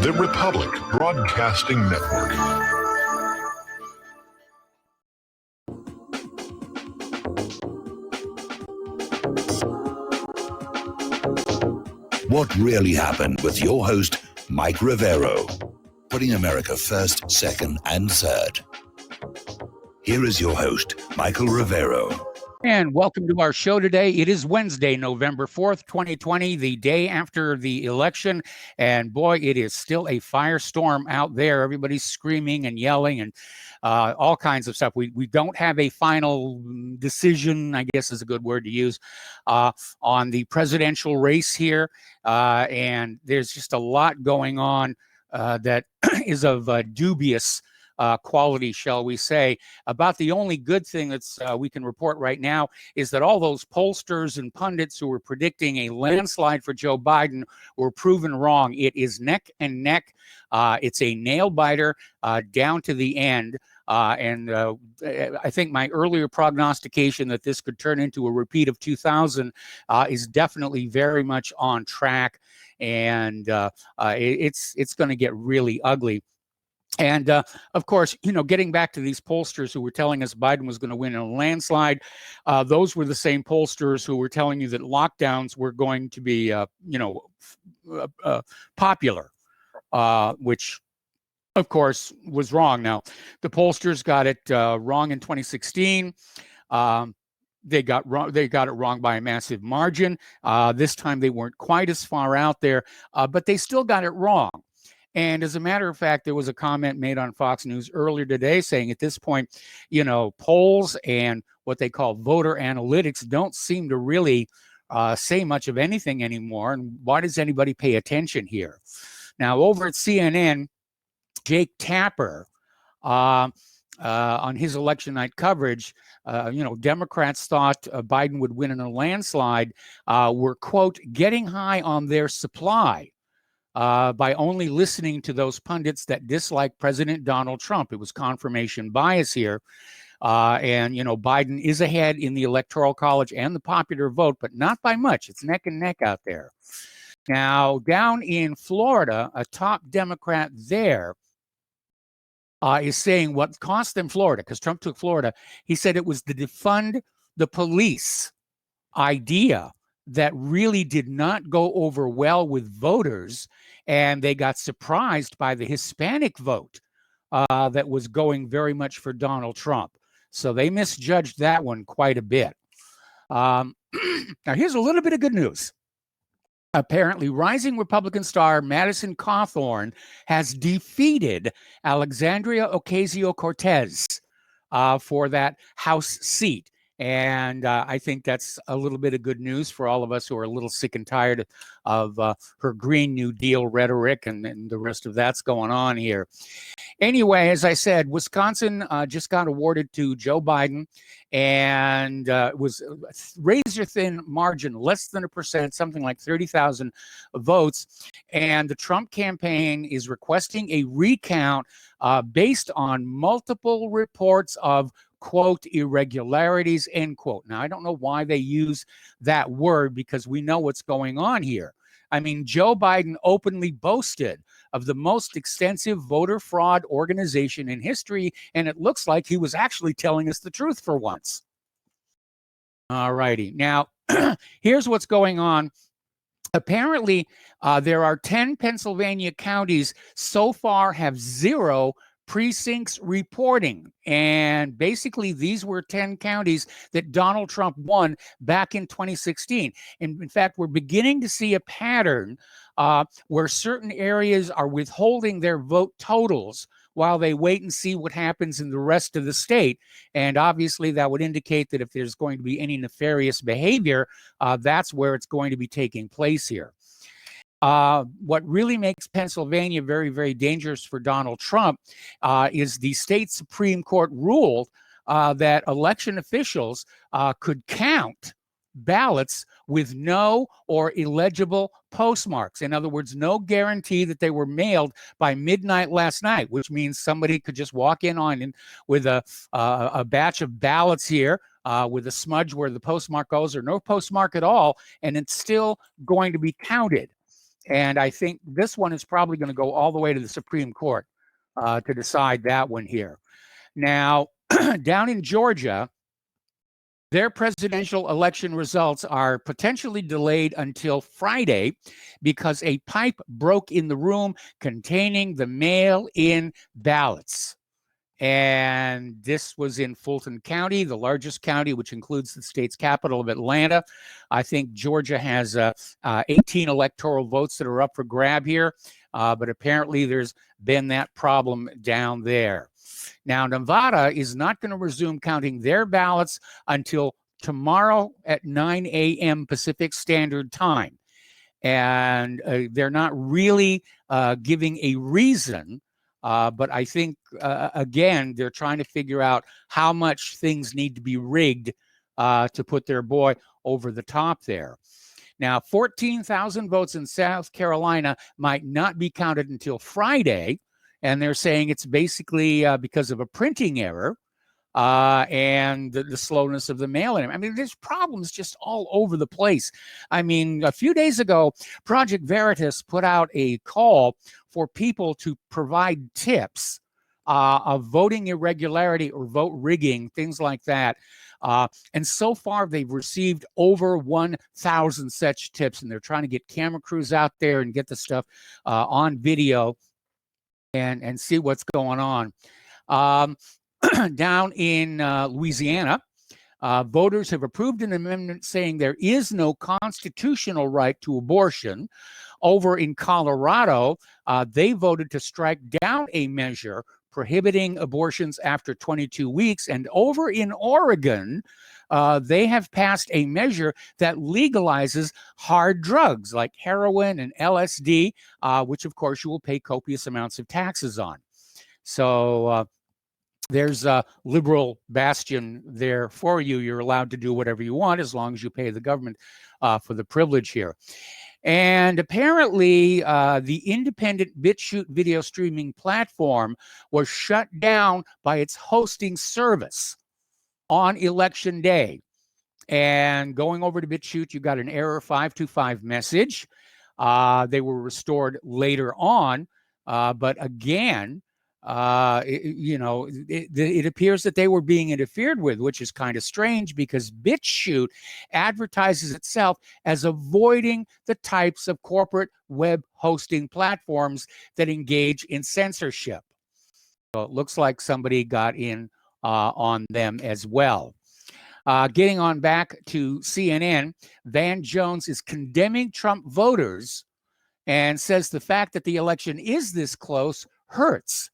The Republic Broadcasting Network. What really happened with your host, Mike Rivero, putting America first, second, and third. Here is your host, Michael Rivero. And welcome to our show today. It is Wednesday, November 4th, 2020, the day after the election. And boy, it is still a firestorm out there. Everybody's screaming and yelling and all kinds of stuff. We don't have a final decision, I guess is a good word to use, on the presidential race here. And there's just a lot going on that is of dubious quality, shall we say. About the only good thing that's we can report right now is that all those pollsters and pundits who were predicting a landslide for Joe Biden were proven wrong. It is neck and neck. It's a nail biter down to the end. And I think my earlier prognostication that this could turn into a repeat of 2000 is definitely very much on track. And it's going to get really ugly. And of course, getting back to these pollsters who were telling us Biden was going to win in a landslide, those were the same pollsters who were telling you that lockdowns were going to be, popular, which, of course, was wrong. Now, the pollsters got it wrong in 2016. They got it wrong by a massive margin. This time, they weren't quite as far out there, but they still got it wrong. And as a matter of fact, there was a comment made on Fox News earlier today saying at this point, polls and what they call voter analytics don't seem to really say much of anything anymore. And why does anybody pay attention here? Now, over at CNN, Jake Tapper, on his election night coverage, Democrats thought Biden would win in a landslide, were, quote, getting high on their supply. By only listening to those pundits that dislike President Donald Trump. It was confirmation bias here. And Biden is ahead in the Electoral College and the popular vote, but not by much. It's neck and neck out there. Now, down in Florida, a top Democrat there is saying what cost them Florida, because Trump took Florida. He said it was the defund the police idea that really did not go over well with voters, and they got surprised by the Hispanic vote that was going very much for Donald Trump. So they misjudged that one quite a bit. Now, here's a little bit of good news. Apparently, rising Republican star Madison Cawthorn has defeated Alexandria Ocasio-Cortez for that House seat. And I think that's a little bit of good news for all of us who are a little sick and tired of her Green New Deal rhetoric and the rest of that's going on here. Anyway, as I said, Wisconsin just got awarded to Joe Biden, and it was a razor-thin margin, less than 1%, something like 30,000 votes. And the Trump campaign is requesting a recount based on multiple reports of, quote, irregularities, end quote. Now, I don't know why they use that word, because we know what's going on here. I mean, Joe Biden openly boasted of the most extensive voter fraud organization in history, and it looks like he was actually telling us the truth for once. All righty. Now, here's what's going on. Apparently, there are 10 Pennsylvania counties so far have 0 precincts reporting. And basically, these were 10 counties that Donald Trump won back in 2016. And in fact, we're beginning to see a pattern where certain areas are withholding their vote totals while they wait and see what happens in the rest of the state. And obviously, that would indicate that if there's going to be any nefarious behavior, that's where it's going to be taking place here. What really makes Pennsylvania very, very dangerous for Donald Trump is the state Supreme Court ruled that election officials could count ballots with no or illegible postmarks. In other words, no guarantee that they were mailed by midnight last night, which means somebody could just walk in with a batch of ballots here with a smudge where the postmark goes or no postmark at all, and it's still going to be counted. And I think this one is probably going to go all the way to the Supreme Court to decide that one here. Now, down in Georgia, their presidential election results are potentially delayed until Friday because a pipe broke in the room containing the mail-in ballots. And this was in Fulton County, the largest county, which includes the state's capital of Atlanta. I think Georgia has 18 electoral votes that are up for grab here, but apparently there's been that problem down there. Now, Nevada is not going to resume counting their ballots until tomorrow at 9 a.m. Pacific Standard Time. And they're not really giving a reason. But I think, again, they're trying to figure out how much things need to be rigged to put their boy over the top there. Now, 14,000 votes in South Carolina might not be counted until Friday, and they're saying it's basically because of a printing error and the slowness of the mail-in. I mean, there's problems just all over the place. I mean, a few days ago, Project Veritas put out a call for people to provide tips of voting irregularity or vote rigging, things like that. And so far, they've received over 1,000 such tips, and they're trying to get camera crews out there and get the stuff on video and see what's going on. Down in Louisiana, voters have approved an amendment saying there is no constitutional right to abortion. Over in Colorado, they voted to strike down a measure prohibiting abortions after 22 weeks. And over in Oregon, they have passed a measure that legalizes hard drugs like heroin and LSD, which, of course, you will pay copious amounts of taxes on. So there's a liberal bastion there for you. You're allowed to do whatever you want as long as you pay the government for the privilege here. And apparently, the independent BitChute video streaming platform was shut down by its hosting service on Election Day. And going over to BitChute, you got an error 525 message. They were restored later on, but again, it appears that they were being interfered with, which is kind of strange because BitChute advertises itself as avoiding the types of corporate web hosting platforms that engage in censorship. So it looks like somebody got in on them as well. Getting on back to CNN, Van Jones is condemning Trump voters and says the fact that the election is this close hurts.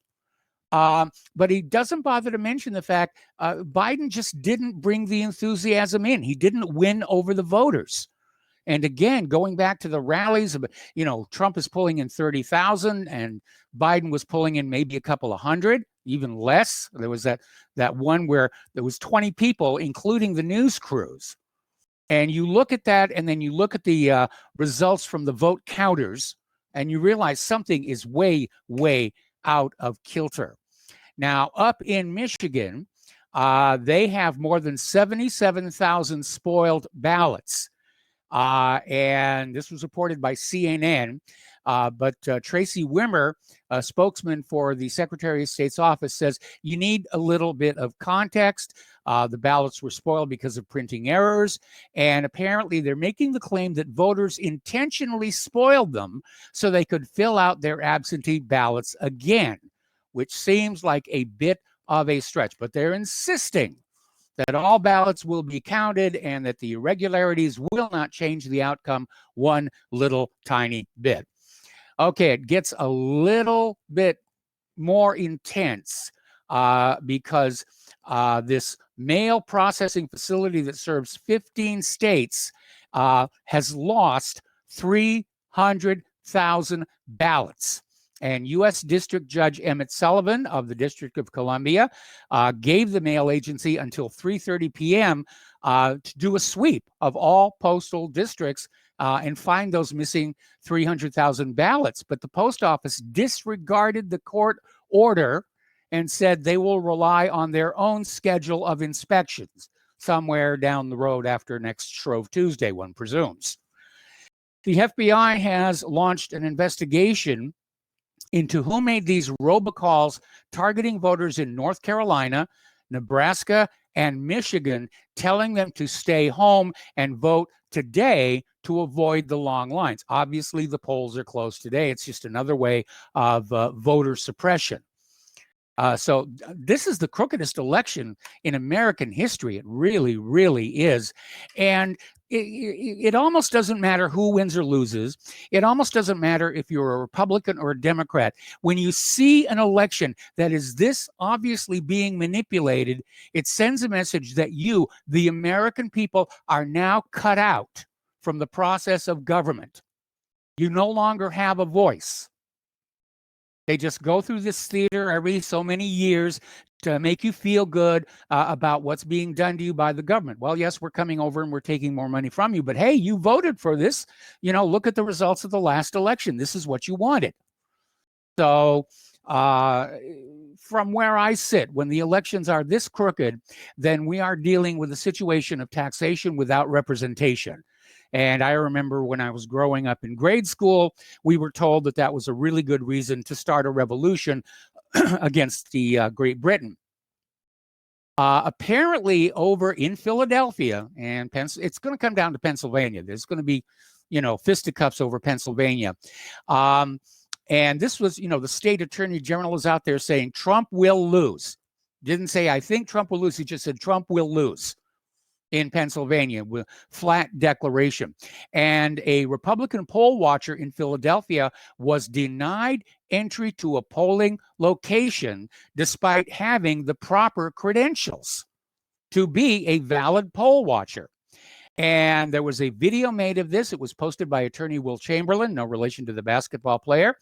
But he doesn't bother to mention the fact Biden just didn't bring the enthusiasm in. He didn't win over the voters. And again, going back to the rallies, Trump is pulling in 30,000 and Biden was pulling in maybe a couple of hundred, even less. There was that one where there was 20 people, including the news crews. And you look at that, and then you look at the results from the vote counters, and you realize something is way, way out of kilter. Now, up in Michigan, they have more than 77,000 spoiled ballots. And this was reported by CNN. But Tracy Wimmer, a spokesman for the Secretary of State's office, says you need a little bit of context. The ballots were spoiled because of printing errors. And apparently they're making the claim that voters intentionally spoiled them so they could fill out their absentee ballots again, which seems like a bit of a stretch. But they're insisting that all ballots will be counted and that the irregularities will not change the outcome one little tiny bit. Okay, it gets a little bit more intense because this mail processing facility that serves 15 states has lost 300,000 ballots. And U.S. District Judge Emmett Sullivan of the District of Columbia gave the mail agency until 3:30 p.m. To do a sweep of all postal districts and find those missing 300,000 ballots. But the post office disregarded the court order and said they will rely on their own schedule of inspections somewhere down the road after next Shrove Tuesday, one presumes. The FBI has launched an investigation into who made these robocalls targeting voters in North Carolina, Nebraska, and Michigan, telling them to stay home and vote today to avoid the long lines. Obviously, the polls are closed today. It's just another way of voter suppression. So this is the crookedest election in American history. It really, really is. And it almost doesn't matter who wins or loses. It almost doesn't matter if you're a Republican or a Democrat. When you see an election that is this obviously being manipulated, it sends a message that you, the American people, are now cut out from the process of government. You no longer have a voice. They just go through this theater every so many years to make you feel good about what's being done to you by the government. Well, yes, we're coming over and we're taking more money from you, but hey, you voted for this. You know, look at the results of the last election. This is what you wanted. So from where I sit, when the elections are this crooked, then we are dealing with a situation of taxation without representation. And I remember when I was growing up in grade school, we were told that that was a really good reason to start a revolution against the Great Britain. Apparently over in Philadelphia and it's going to come down to Pennsylvania. There's going to be, you know, fisticuffs over Pennsylvania. And this was, you know, the state attorney general is out there saying Trump will lose. Didn't say, I think Trump will lose. He just said Trump will lose in Pennsylvania with flat declaration. And a Republican poll watcher in Philadelphia was denied entry to a polling location despite having the proper credentials to be a valid poll watcher. And there was a video made of this. It was posted by attorney Will Chamberlain, no relation to the basketball player.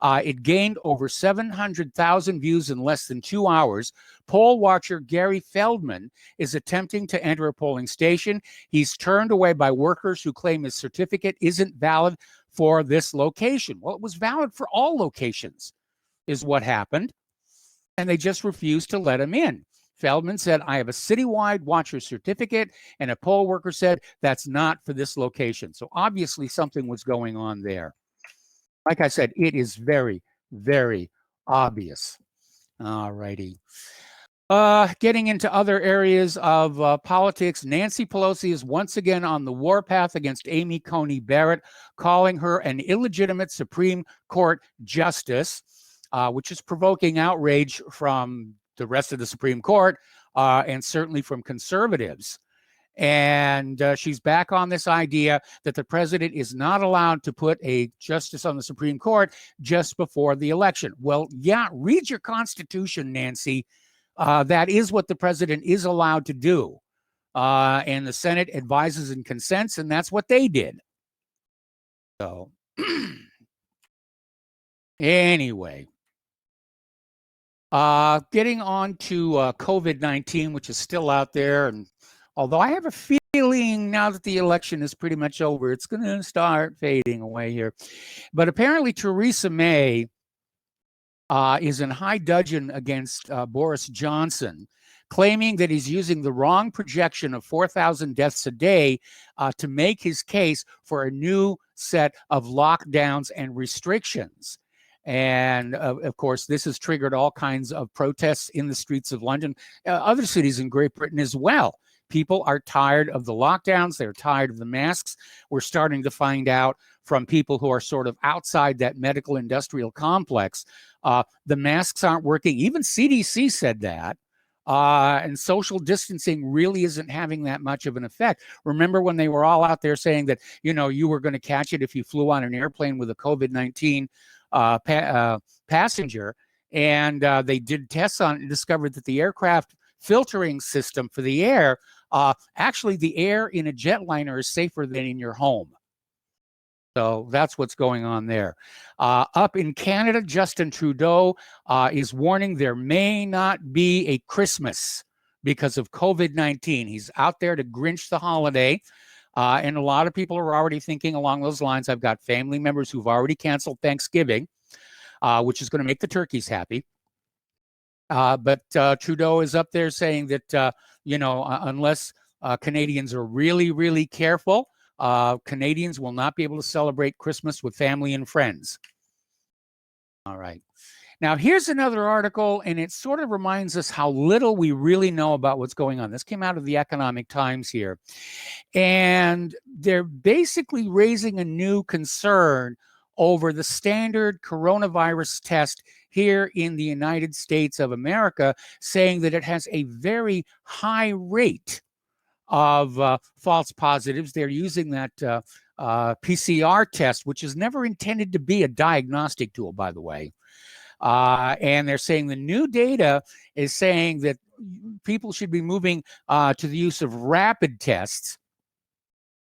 It gained over 700,000 views in less than 2 hours. Poll watcher Gary Feldman is attempting to enter a polling station. He's turned away by workers who claim his certificate isn't valid for this location. Well, it was valid for all locations, is what happened. And they just refused to let him in. Feldman said, I have a citywide watcher certificate, and a poll worker said, that's not for this location. So obviously something was going on there. Like I said, it is very, very obvious. All righty. Getting into other areas of politics, Nancy Pelosi is once again on the warpath against Amy Coney Barrett, calling her an illegitimate Supreme Court justice, which is provoking outrage from the rest of the Supreme Court, and certainly from conservatives. And she's back on this idea that the president is not allowed to put a justice on the Supreme Court just before the election. Well, yeah, read your Constitution, Nancy. That is what the president is allowed to do. And the Senate advises and consents, and that's what they did. So anyway. Getting on to COVID-19, which is still out there. And although I have a feeling now that the election is pretty much over, it's going to start fading away here. But apparently Theresa May is in high dudgeon against Boris Johnson, claiming that he's using the wrong projection of 4,000 deaths a day to make his case for a new set of lockdowns and restrictions. And of course, this has triggered all kinds of protests in the streets of London, other cities in Great Britain as well. People are tired of the lockdowns. They're tired of the masks. We're starting to find out from people who are sort of outside that medical industrial complex, the masks aren't working. Even CDC said that. And social distancing really isn't having that much of an effect. Remember when they were all out there saying that, you know, you were going to catch it if you flew on an airplane with a COVID-19 passenger, and they did tests on it and discovered that the aircraft filtering system for the air, actually the air in a jetliner is safer than in your home. So that's what's going on there. Up in Canada, Justin Trudeau is warning there may not be a Christmas because of COVID-19. He's out there to Grinch the holiday. And a lot of people are already thinking along those lines. I've got family members who've already canceled Thanksgiving, which is going to make the turkeys happy. But Trudeau is up there saying that, you know, unless Canadians are really, really careful, Canadians will not be able to celebrate Christmas with family and friends. All right. Now, here's another article, and it sort of reminds us how little we really know about what's going on. This came out of the Economic Times here. And they're basically raising a new concern over the standard coronavirus test here in the United States of America, saying that it has a very high rate of false positives. They're using that PCR test, which is never intended to be a diagnostic tool, by the way. And they're saying the new data is saying that people should be moving to the use of rapid tests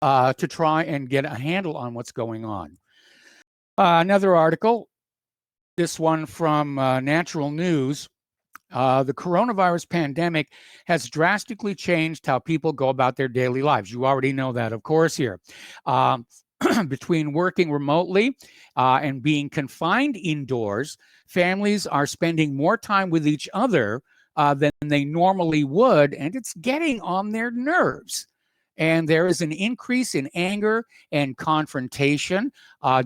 to try and get a handle on what's going on. Another article, this one from Natural News. The coronavirus pandemic has drastically changed how people go about their daily lives. You already know that, of course, here. Between working remotely and being confined indoors, families are spending more time with each other than they normally would, and it's getting on their nerves. And there is an increase in anger and confrontation.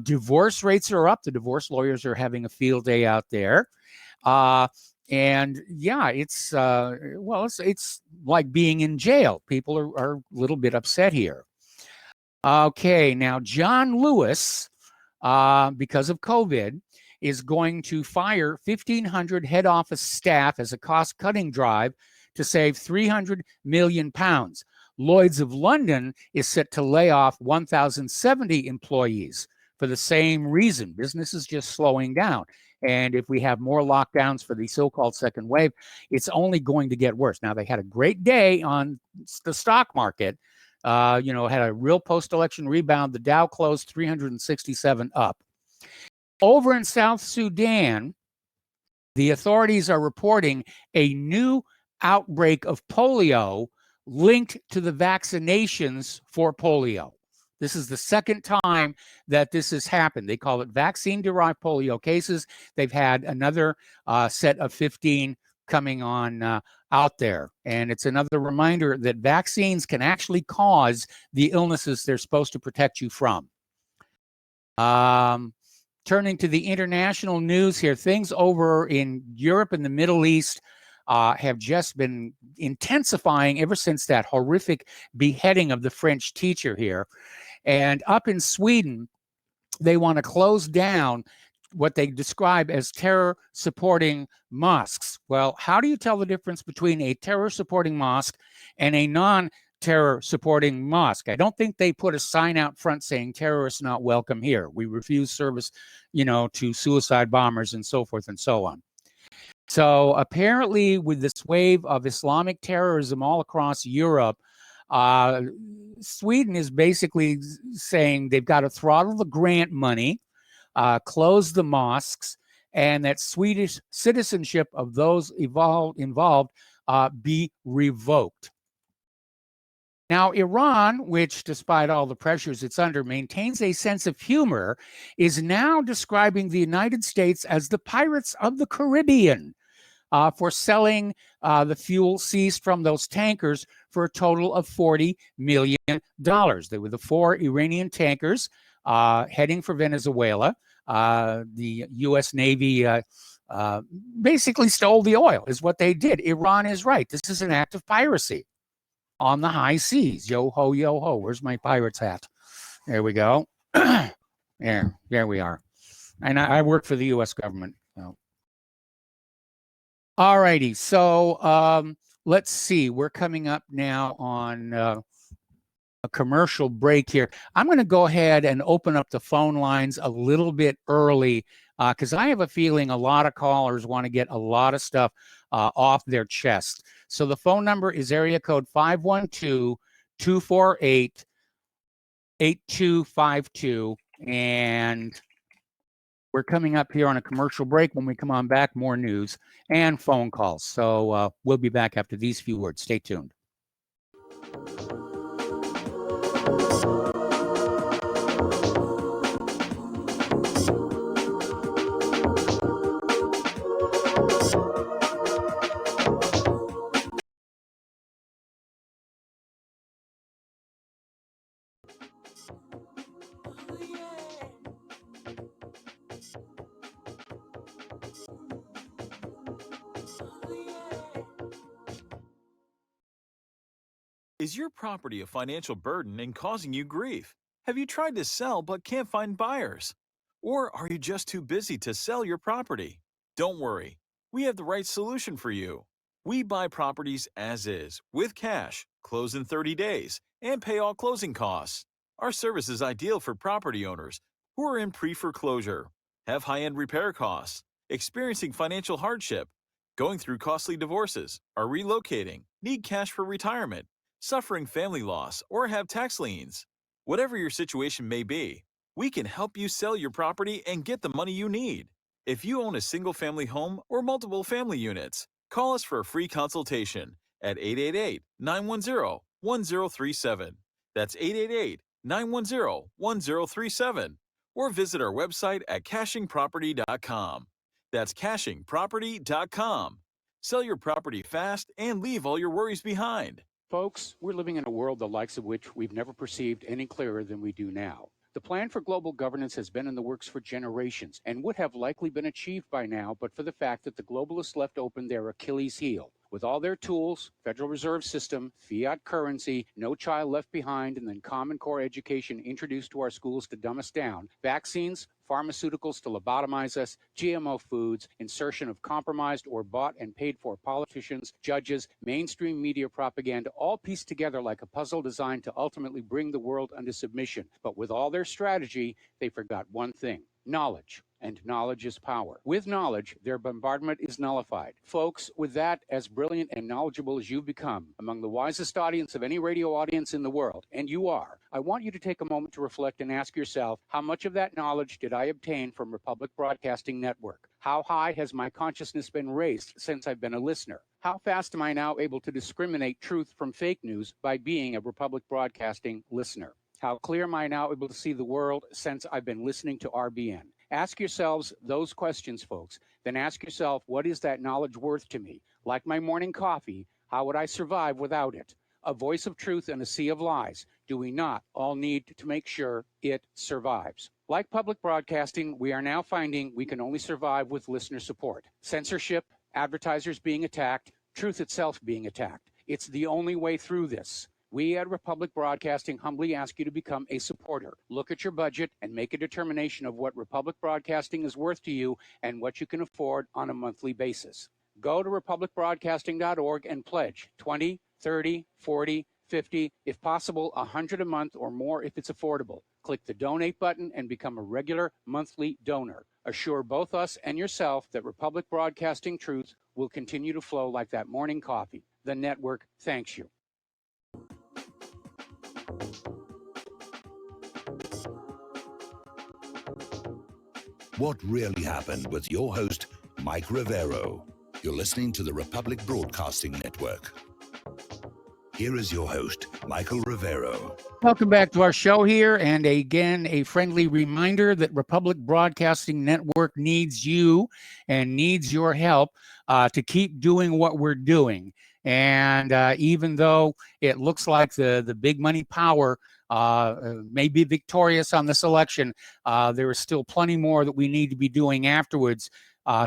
Divorce rates are up. The divorce lawyers are having a field day out there. And yeah, it's like being in jail. People are a little bit upset here. Okay, now John Lewis, because of COVID, is going to fire 1,500 head office staff as a cost-cutting drive to save £300 million. Lloyd's of London is set to lay off 1,070 employees for the same reason. Business is just slowing down. And if we have more lockdowns for the so-called second wave, it's only going to get worse. Now, they had a great day on the stock market. Had a real post-election rebound. The Dow closed 367 up. Over in South Sudan, the authorities are reporting a new outbreak of polio linked to the vaccinations for polio. This is the second time that this has happened. They call it vaccine-derived polio cases. They've had another set of 15 coming on out there. And it's another reminder that vaccines can actually cause the illnesses they're supposed to protect you from. Turning to the international news here, things over in Europe and the Middle East have just been intensifying ever since that horrific beheading of the French teacher here. And up in Sweden, they want to close down what they describe as terror-supporting mosques. Well, how do you tell the difference between a terror-supporting mosque and a non-terror-supporting mosque? I don't think they put a sign out front saying terrorists not welcome here. We refuse service, to suicide bombers and so forth and so on. So apparently with this wave of Islamic terrorism all across Europe, Sweden is basically saying they've got to throttle the grant money, close the mosques, and that Swedish citizenship of those involved be revoked. Now, Iran, which despite all the pressures it's under, maintains a sense of humor, is now describing the United States as the Pirates of the Caribbean for selling the fuel seized from those tankers for a total of $40 million. They were the 4 Iranian tankers heading for Venezuela. The U.S. Navy basically stole the oil, is what they did. Iran is right. This is an act of piracy on the high seas. Yo ho, yo ho. Where's my pirate's hat? There we go. There we are. And I work for the U.S. government. So. All righty. So let's see. We're coming up now on a commercial break here. I'm going to go ahead and open up the phone lines a little bit early because I have a feeling a lot of callers want to get a lot of stuff off their chest. So the phone number is area code 512-248-8252. And we're coming up here on a commercial break. When we come on back, more news and phone calls. So we'll be back after these few words. Stay tuned. Is your property a financial burden and causing you grief? Have you tried to sell but can't find buyers? Or are you just too busy to sell your property? Don't worry, we have the right solution for you. We buy properties as is, with cash, close in 30 days, and pay all closing costs. Our service is ideal for property owners who are in pre-foreclosure, have high-end repair costs, experiencing financial hardship, going through costly divorces, are relocating, need cash for retirement, suffering family loss, or have tax liens. Whatever your situation may be, we can help you sell your property and get the money you need. If you own a single-family home or multiple family units, call us for a free consultation at 888-910-1037. That's 888-910-1037. Or visit our website at cashingproperty.com. That's cashingproperty.com. Sell your property fast and leave all your worries behind. Folks, we're living in a world the likes of which we've never perceived any clearer than we do now. The plan for global governance has been in the works for generations and would have likely been achieved by now, but for the fact that the globalists left open their Achilles heel. With all their tools, Federal Reserve System, fiat currency, no child left behind, and then Common Core education introduced to our schools to dumb us down, vaccines, pharmaceuticals to lobotomize us, GMO foods, insertion of compromised or bought and paid for politicians, judges, mainstream media propaganda, all pieced together like a puzzle designed to ultimately bring the world under submission. But with all their strategy, they forgot one thing: knowledge. And knowledge is power. With knowledge, their bombardment is nullified. Folks, with that, as brilliant and knowledgeable as you've become, among the wisest audience of any radio audience in the world, and you are, I want you to take a moment to reflect and ask yourself, how much of that knowledge did I obtain from Republic Broadcasting Network? How high has my consciousness been raised since I've been a listener? How fast am I now able to discriminate truth from fake news by being a Republic Broadcasting listener? How clear am I now able to see the world since I've been listening to RBN? Ask yourselves those questions, folks. Then ask yourself, what is that knowledge worth to me? Like my morning coffee, how would I survive without it? A voice of truth in a sea of lies. Do we not all need to make sure it survives? Like public broadcasting, we are now finding we can only survive with listener support. Censorship, advertisers being attacked, truth itself being attacked. It's the only way through this. We at Republic Broadcasting humbly ask you to become a supporter. Look at your budget and make a determination of what Republic Broadcasting is worth to you and what you can afford on a monthly basis. Go to republicbroadcasting.org and pledge 20, 30, 40, 50, if possible, 100 a month or more if it's affordable. Click the donate button and become a regular monthly donor. Assure both us and yourself that Republic Broadcasting truth will continue to flow like that morning coffee. The network thanks you. What really happened with your host, Mike Rivero. You're listening to the Republic Broadcasting Network. Here is your host, Michael Rivero. Welcome back to our show here. And again, a friendly reminder that Republic Broadcasting Network needs you and needs your help to keep doing what we're doing. And even though it looks like the big money power may be victorious on this election, there is still plenty more that we need to be doing afterwards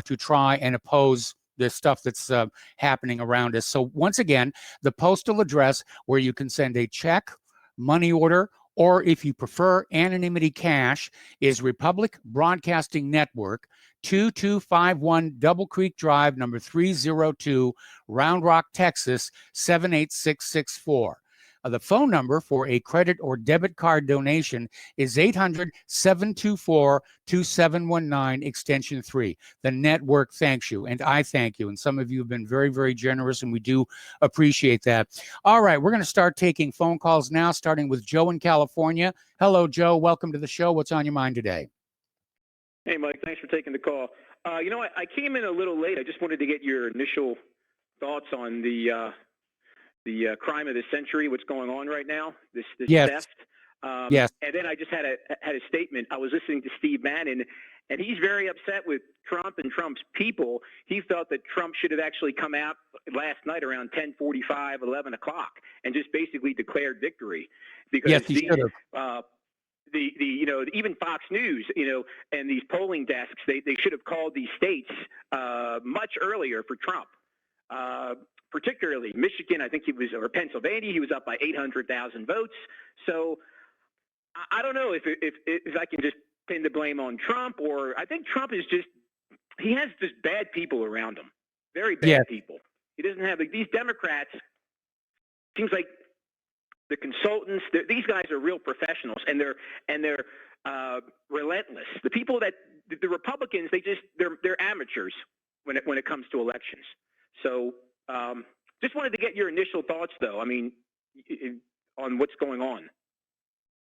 to try and oppose the stuff that's happening around us. So once again, the postal address where you can send a check, money order, or if you prefer anonymity cash, is Republic Broadcasting Network, 2251 Double Creek Drive, number 302, Round Rock, Texas, 78664. The phone number for a credit or debit card donation is 800-724-2719, extension 3. The network thanks you, and I thank you. And some of you have been very, very generous, and we do appreciate that. All right, we're going to start taking phone calls now, starting with Joe in California. Hello, Joe. Welcome to the show. What's on your mind today? Hey, Mike. Thanks for taking the call. I came in a little late. I just wanted to get your initial thoughts on the crime of the century, what's going on right now, this Yes. theft. Yes. And then I just had a statement. I was listening to Steve Bannon, and he's very upset with Trump and Trump's people. He felt that Trump should have actually come out last night around 10:45, 11 o'clock, and just basically declared victory. Because Yes, he should have. Even Fox News, and these polling desks, they should have called these states much earlier for Trump. particularly Michigan, I think he was, or Pennsylvania, he was up by 800,000 votes. So I don't know if I can just pin the blame on Trump, or I think Trump is just, he has just bad people around him, very bad people. He doesn't have, like, these Democrats, seems like the consultants, these guys are real professionals, and they're relentless. The people that, the Republicans, they're amateurs when it comes to elections. So just wanted to get your initial thoughts, though. I mean, on what's going on.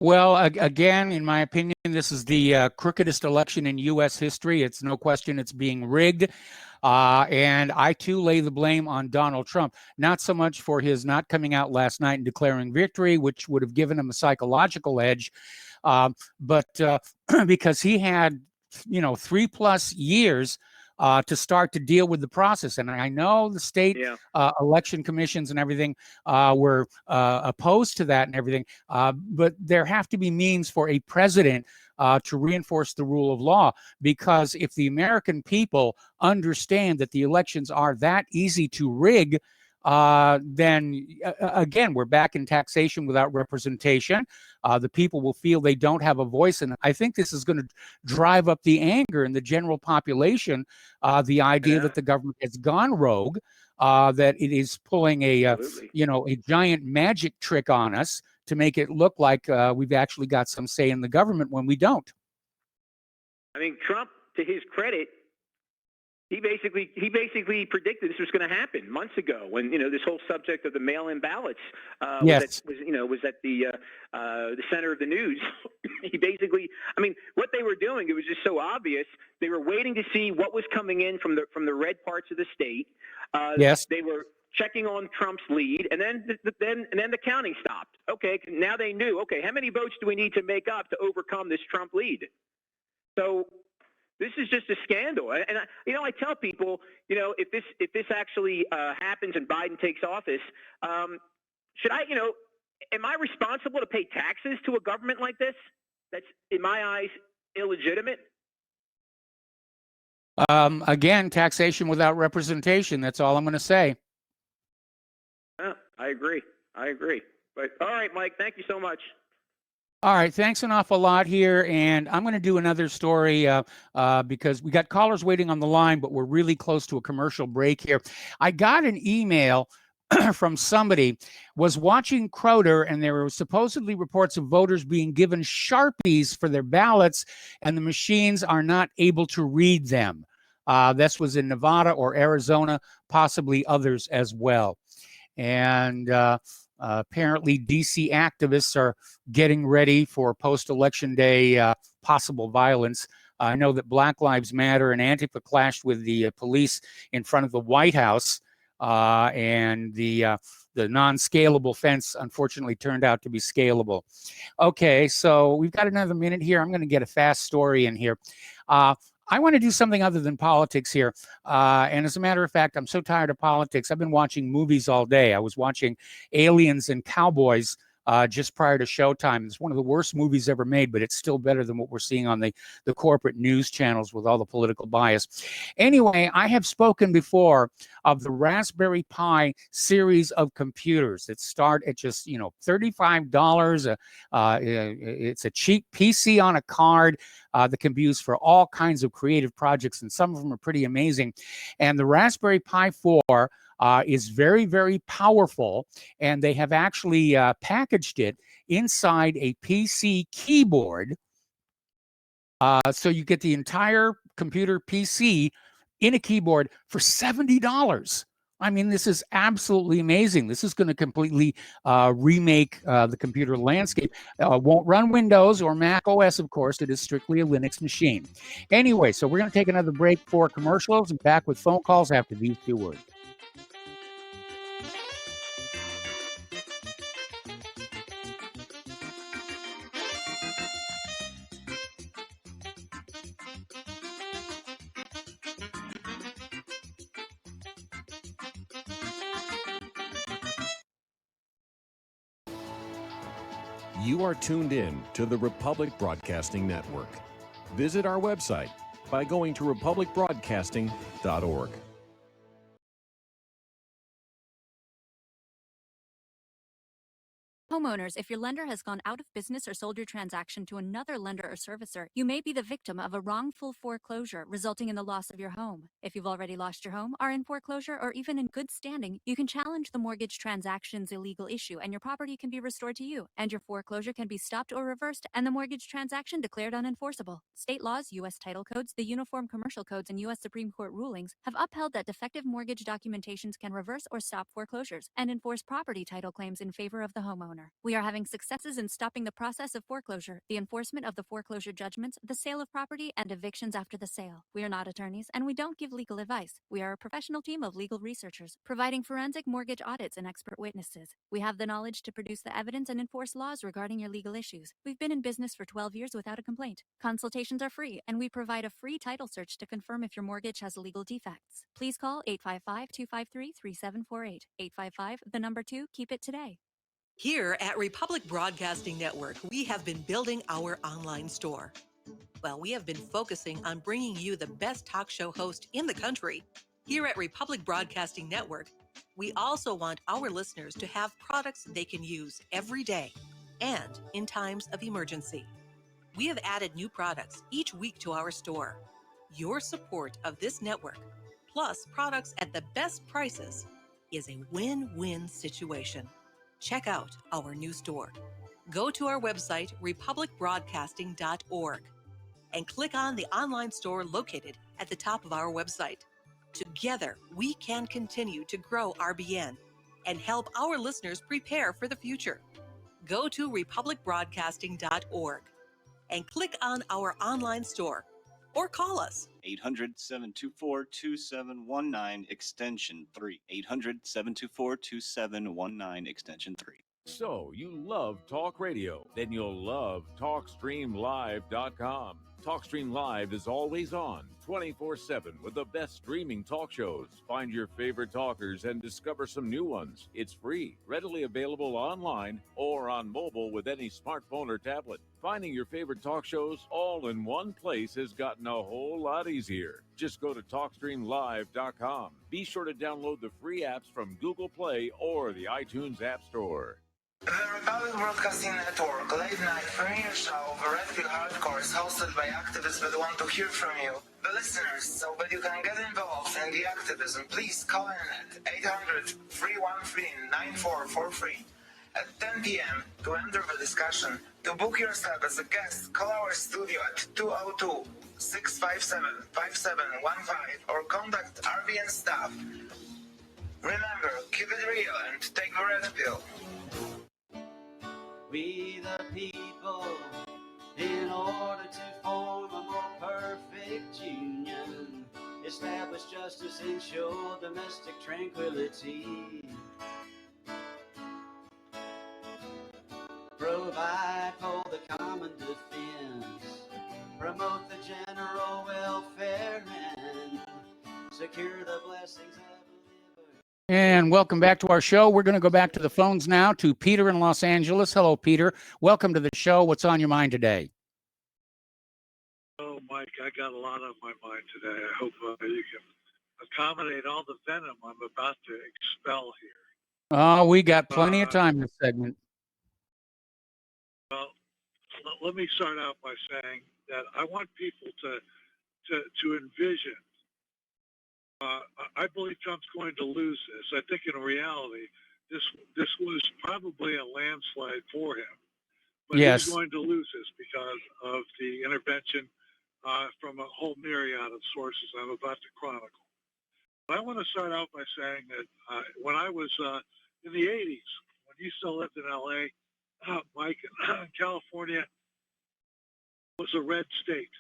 Well, again, in my opinion, this is the crookedest election in U.S. history. It's no question it's being rigged. And I, too, lay the blame on Donald Trump, not so much for his not coming out last night and declaring victory, which would have given him a psychological edge, but because he had, 3+ years to start to deal with the process. And I know the state election commissions and everything were opposed to that and everything, but there have to be means for a president to reinforce the rule of law, because if the American people understand that the elections are that easy to rig, then again, we're back in taxation without representation. The people will feel they don't have a voice. And I think this is going to drive up the anger in the general population. The idea that the government has gone rogue, that it is pulling a giant magic trick on us to make it look like we've actually got some say in the government when we don't. I mean, Trump, to his credit, he basically predicted this was going to happen months ago when, this whole subject of the mail-in ballots was at the center of the news. He basically, I mean, what they were doing, it was just so obvious. They were waiting to see what was coming in from the red parts of the state. They were checking on Trump's lead, and then the counting stopped. Okay, now they knew. Okay, how many votes do we need to make up to overcome this Trump lead? So this is just a scandal. And I tell people, if this actually happens and Biden takes office, should I, am I responsible to pay taxes to a government like this? That's, in my eyes, illegitimate. Again, taxation without representation. That's all I'm going to say. I agree. But all right, Mike, thank you so much. All right, thanks an awful lot here, and I'm going to do another story because we got callers waiting on the line, but we're really close to a commercial break here. I got an email from somebody was watching Crowder, and there were supposedly reports of voters being given Sharpies for their ballots, and the machines are not able to read them. This was in Nevada or Arizona, possibly others as well. And apparently, D.C. activists are getting ready for post-election day possible violence. I know that Black Lives Matter and Antifa clashed with the police in front of the White House, and the non-scalable fence, unfortunately, turned out to be scalable. Okay, so we've got another minute here. I'm going to get a fast story in here. I want to do something other than politics here. And as a matter of fact, I'm so tired of politics. I've been watching movies all day. I was watching Aliens and Cowboys just prior to showtime. It's one of the worst movies ever made, but it's still better than what we're seeing on the corporate news channels with all the political bias. Anyway, I have spoken before of the Raspberry Pi series of computers that start at just, $35. It's a cheap PC on a card that can be used for all kinds of creative projects, and some of them are pretty amazing. And the Raspberry Pi 4 is very, very powerful, and they have actually packaged it inside a PC keyboard. So you get the entire computer PC in a keyboard for $70. I mean, this is absolutely amazing. This is going to completely remake the computer landscape. Won't run Windows or Mac OS, of course. It is strictly a Linux machine. Anyway, so we're going to take another break for commercials and back with phone calls after these two words. You are tuned in to the Republic Broadcasting Network. Visit our website by going to republicbroadcasting.org. Homeowners, if your lender has gone out of business or sold your transaction to another lender or servicer, you may be the victim of a wrongful foreclosure, resulting in the loss of your home. If you've already lost your home, are in foreclosure, or even in good standing, you can challenge the mortgage transaction's illegal issue, and your property can be restored to you, and your foreclosure can be stopped or reversed, and the mortgage transaction declared unenforceable. State laws, U.S. title codes, the Uniform Commercial Codes, and U.S. Supreme Court rulings have upheld that defective mortgage documentations can reverse or stop foreclosures and enforce property title claims in favor of the homeowner. We are having successes in stopping the process of foreclosure, the enforcement of the foreclosure judgments, the sale of property, and evictions after the sale. We are not attorneys, and we don't give legal advice. We are a professional team of legal researchers, providing forensic mortgage audits and expert witnesses. We have the knowledge to produce the evidence and enforce laws regarding your legal issues. We've been in business for 12 years without a complaint. Consultations are free, and we provide a free title search to confirm if your mortgage has legal defects. Please call 855-253-3748. 855, the number 2, keep it today. Here at Republic Broadcasting Network, we have been building our online store. Well, we have been focusing on bringing you the best talk show host in the country. Here at Republic Broadcasting Network, we also want our listeners to have products they can use every day and in times of emergency. We have added new products each week to our store. Your support of this network, plus products at the best prices, is a win-win situation. Check out our new store. Go to our website, republicbroadcasting.org, and click on the online store located at the top of our website. Together, we can continue to grow RBN and help our listeners prepare for the future. Go to republicbroadcasting.org and click on our online store or call us. 800-724-2719 extension 3. 800-724-2719 extension 3. So, you love talk radio? Then you'll love TalkStreamLive.com. TalkStream Live is always on, 24/7, with the best streaming talk shows. Find your favorite talkers and discover some new ones. It's free, readily available online or on mobile with any smartphone or tablet. Finding your favorite talk shows all in one place has gotten a whole lot easier. Just go to TalkStreamLive.com. Be sure to download the free apps from Google Play or the iTunes App Store. The Republic Broadcasting Network late night premiere show of Red Pill Hardcore is hosted by activists that want to hear from you, the listeners. So that you can get involved in the activism, please call in at 800-313-9443 at 10 p.m. to enter the discussion. To book yourself as a guest, call our studio at 202-657-5715 or contact RBN staff. Remember, keep it real and take the Red Pill. We the people, in order to form a more perfect union, establish justice, ensure domestic tranquility, provide for the common defense, promote the general welfare, and secure the blessings of And welcome back to our show. We're going to go back to the phones now to Peter in Los Angeles. Hello, Peter. Welcome to the show. What's on your mind today? Oh, Mike, I got a lot on my mind today. I hope you can accommodate all the venom I'm about to expel here. Oh, we got plenty of time in this segment. Well, let me start out by saying that I want people to envision. I believe Trump's going to lose this. I think in reality, this was probably a landslide for him. But Yes. He's going to lose this because of the intervention from a whole myriad of sources I'm about to chronicle. But I want to start out by saying that when I was in the 80s, when you still lived in L.A., Mike, California was a red state.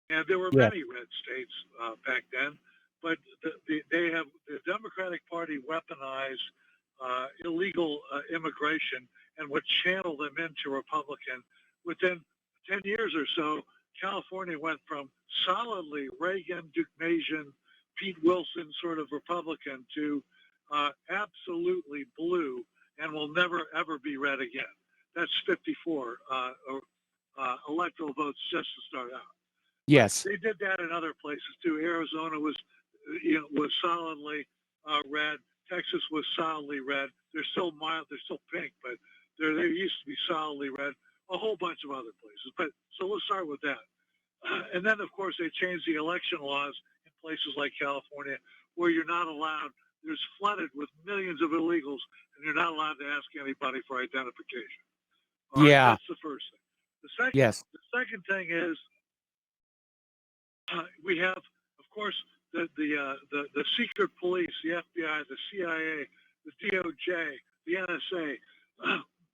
And there were many red states back then. But the Democratic Party weaponized illegal immigration and would channel them into Republican. Within 10 years or so, California went from solidly Reagan, Duke-Majan, Pete Wilson sort of Republican to absolutely blue and will never, ever be red again. That's 54 electoral votes just to start out. Yes. They did that in other places too. Arizona was solidly red. Texas was solidly red. They're still mild. They're still pink, but There used to be solidly red, a whole bunch of other places. But so let's start with that. And then, of course, they changed the election laws in places like California where you're not allowed. There's flooded with millions of illegals, and you're not allowed to ask anybody for identification. All right, that's the first thing. The second thing is we have, of course, the secret police, the FBI, the CIA, the DOJ, the NSA,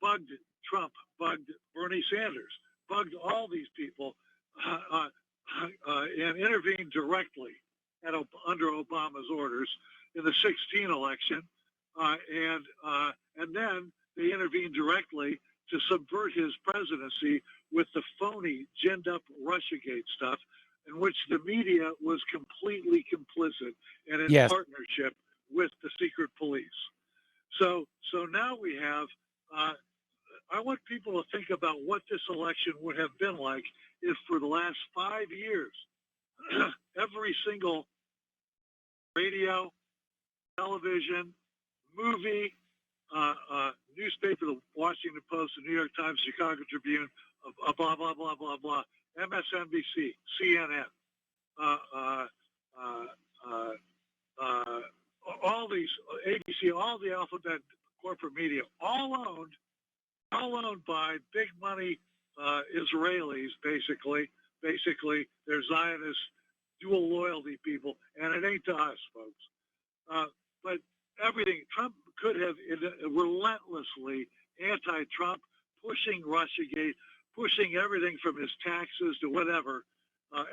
bugged Trump, bugged Bernie Sanders, bugged all these people, and intervened directly under Obama's orders in the 2016 election, and then they intervened directly to subvert his presidency with the phony, ginned-up Russiagate stuff, in which the media was completely complicit and in partnership with the secret police. So now we have. I want people to think about what this election would have been like if, for the last 5 years, every single radio, television, movie, newspaper, the Washington Post, the New York Times, Chicago Tribune, blah, blah, blah, blah, blah, MSNBC, CNN, all these, ABC, all the alphabet corporate media, all owned by big money Israelis, basically. Basically, they're Zionist, dual loyalty people, and it ain't to us, folks. But everything, Trump could have relentlessly anti-Trump, pushing Russiagate, pushing everything from his taxes to whatever,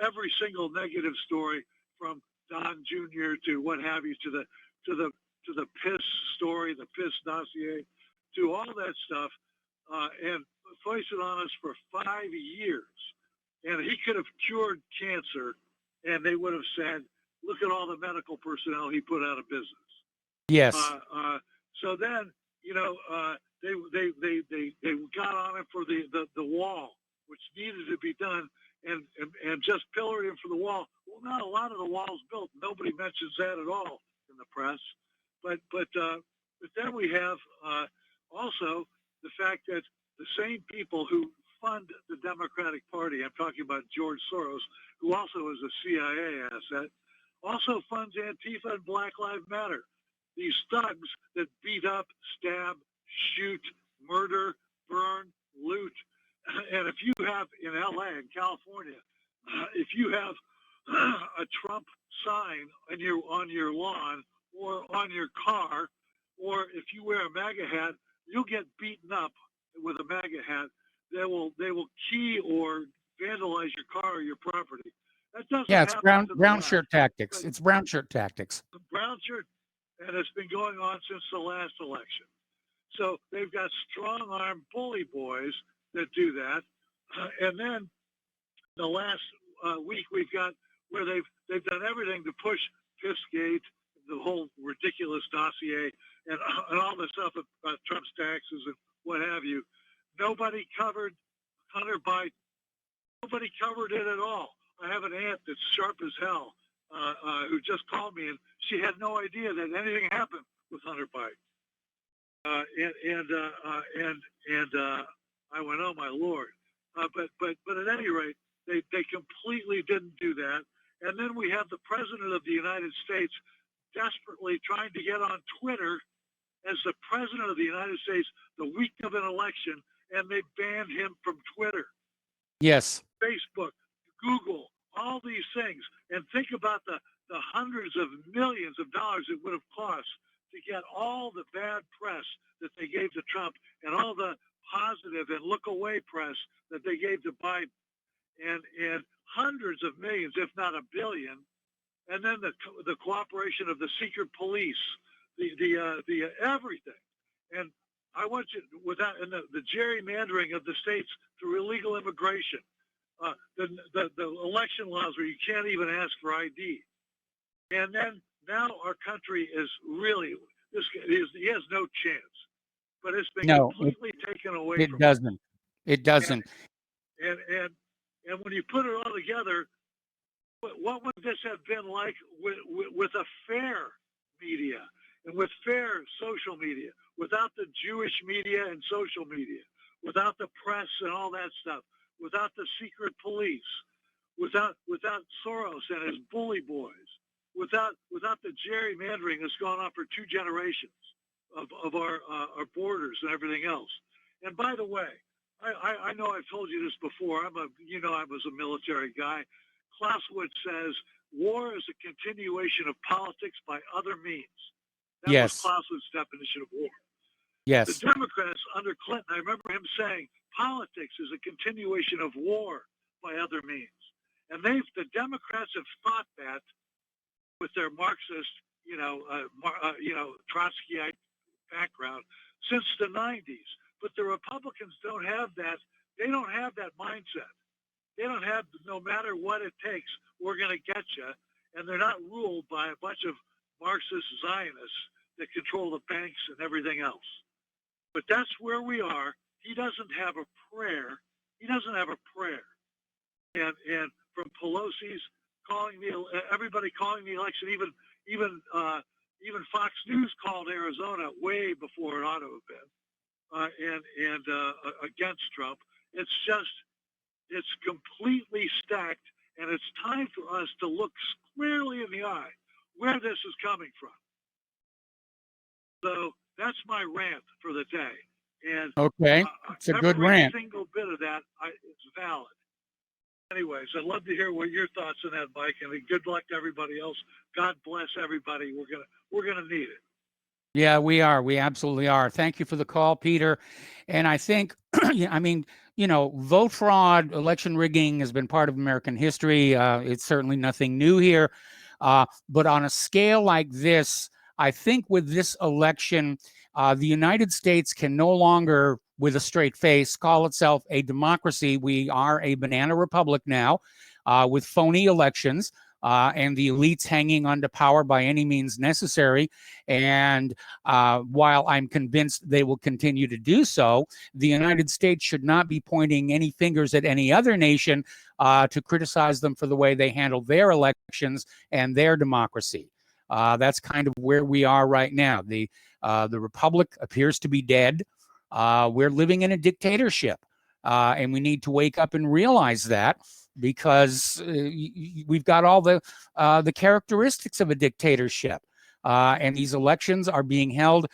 every single negative story from Don Jr. to what have you, to the piss story, the piss dossier, to all that stuff, and placed it on us for 5 years. And he could have cured cancer, and they would have said, look at all the medical personnel he put out of business. Yes. So then, they got on him for the wall, which needed to be done, and just pillared him for the wall. Well, not a lot of the wall's built. Nobody mentions that at all in the press. But then we have also the fact that the same people who fund the Democratic Party, I'm talking about George Soros, who also is a CIA asset, also funds Antifa and Black Lives Matter. These thugs that beat up, stab, shoot, murder, burn, loot. And if you have in LA, in California, if you have a Trump sign on your lawn or on your car, or if you wear a MAGA hat, you'll get beaten up with a MAGA hat. They will key or vandalize your car or your property. That doesn't it's happen brown shirt tactics. It's brown shirt tactics. Brown shirt, and it's been going on since the last election. So they've got strong-armed bully boys that do that, and then the last week we've got where they've done everything to push Pissgate, the whole ridiculous dossier, and all this stuff about Trump's taxes and what have you. Nobody covered Hunter Biden. Nobody covered it at all. I have an aunt that's sharp as hell who just called me, and she had no idea that anything happened with Hunter Biden. And I went, oh my Lord! But at any rate, they completely didn't do that. And then we have the President of the United States desperately trying to get on Twitter as the President of the United States the week of an election, and they banned him from Twitter. Yes. Facebook, Google, all these things. And think about the hundreds of millions of dollars it would have cost to get all the bad press that they gave to Trump and all the positive and look away press that they gave to Biden. And hundreds of millions, if not a billion. And then the cooperation of the secret police, the everything. And I want you with that, and the gerrymandering of the states through illegal immigration, the election laws where you can't even ask for ID. And then now our country is really, he has no chance. But it's been completely taken away from him. It doesn't. And when you put it all together, what would this have been like with a fair media and with fair social media, without the Jewish media and social media, without the press and all that stuff, without the secret police, without Soros and his bully boys, without the gerrymandering that's gone on for 2 generations of our borders and everything else. And by the way, I know I've told you this before. I was a military guy. Clausewitz says war is a continuation of politics by other means. That was Yes. Clausewitz's definition of war. Yes. The Democrats under Clinton, I remember him saying politics is a continuation of war by other means. And the Democrats have thought that with their Marxist, Trotskyite background since the 90s. But the Republicans don't have that. They don't have that mindset. They don't have, no matter what it takes, we're going to get you. And they're not ruled by a bunch of Marxist Zionists that control the banks and everything else. But that's where we are. He doesn't have a prayer. He doesn't have a prayer. And from Pelosi's everybody calling the election, even Fox News called Arizona way before it ought to have been, and against Trump. It's completely stacked, and it's time for us to look squarely in the eye where this is coming from. So that's my rant for the day. And okay, it's a good rant. Every single bit of that is valid. Anyways, I'd love to hear what your thoughts on that, Mike, and good luck to everybody else. God bless everybody. We're gonna need it. Yeah, we are. We absolutely are. Thank you for the call, Peter. And I think, I mean, vote fraud, election rigging has been part of American history. It's certainly nothing new here. But on a scale like this, I think with this election, the United States can no longer, with a straight face, call itself a democracy. We are a banana republic now, with phony elections. And the elites hanging onto power by any means necessary. And while I'm convinced they will continue to do so, the United States should not be pointing any fingers at any other nation to criticize them for the way they handle their elections and their democracy. That's kind of where we are right now. The republic appears to be dead. We're living in a dictatorship, and we need to wake up and realize that, because we've got all the characteristics of a dictatorship. And these elections are being held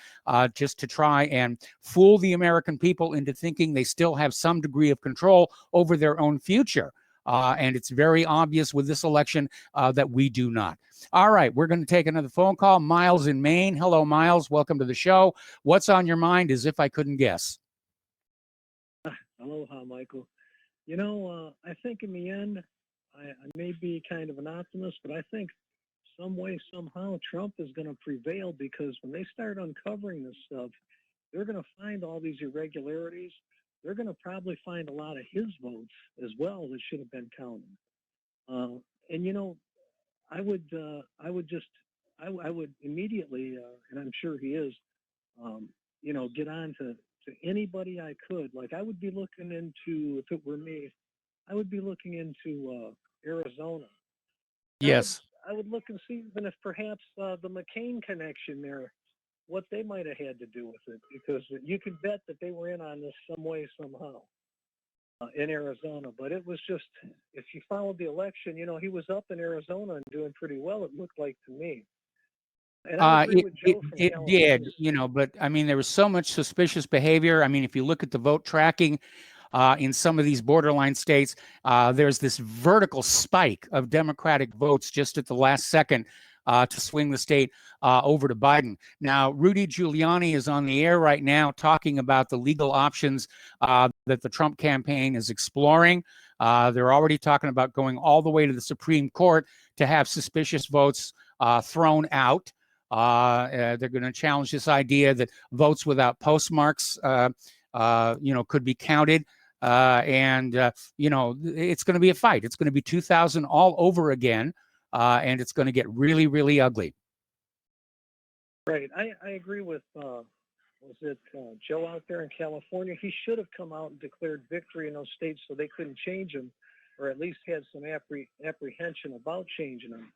just to try and fool the American people into thinking they still have some degree of control over their own future. And it's very obvious with this election that we do not. All right, we're going to take another phone call. Miles in Maine. Hello, Miles. Welcome to the show. What's on your mind, as if I couldn't guess? Aloha, Michael. I think in the end, I may be kind of an optimist, but I think some way, somehow, Trump is going to prevail, because when they start uncovering this stuff, they're going to find all these irregularities. They're going to probably find a lot of his votes as well that should have been counted. I would immediately, and I'm sure he is, get on to anybody I could. Like, I would be looking into, if it were me, I would be looking into Arizona. Yes. I would look and see even if perhaps the McCain connection there, what they might have had to do with it, because you could bet that they were in on this some way, somehow in Arizona. But it was just, if you followed the election, he was up in Arizona and doing pretty well, it looked like to me. And I agree with Joe from it did, but I mean, there was so much suspicious behavior. I mean, if you look at the vote tracking in some of these borderline states, there's this vertical spike of Democratic votes just at the last second to swing the state over to Biden. Now, Rudy Giuliani is on the air right now talking about the legal options that the Trump campaign is exploring. They're already talking about going all the way to the Supreme Court to have suspicious votes thrown out. They're going to challenge this idea that votes without postmarks, could be counted. It's going to be a fight. It's going to be 2000 all over again, and it's going to get really, really ugly. Right. I agree with, Joe out there in California? He should have come out and declared victory in those states so they couldn't change them, or at least had some apprehension about changing them.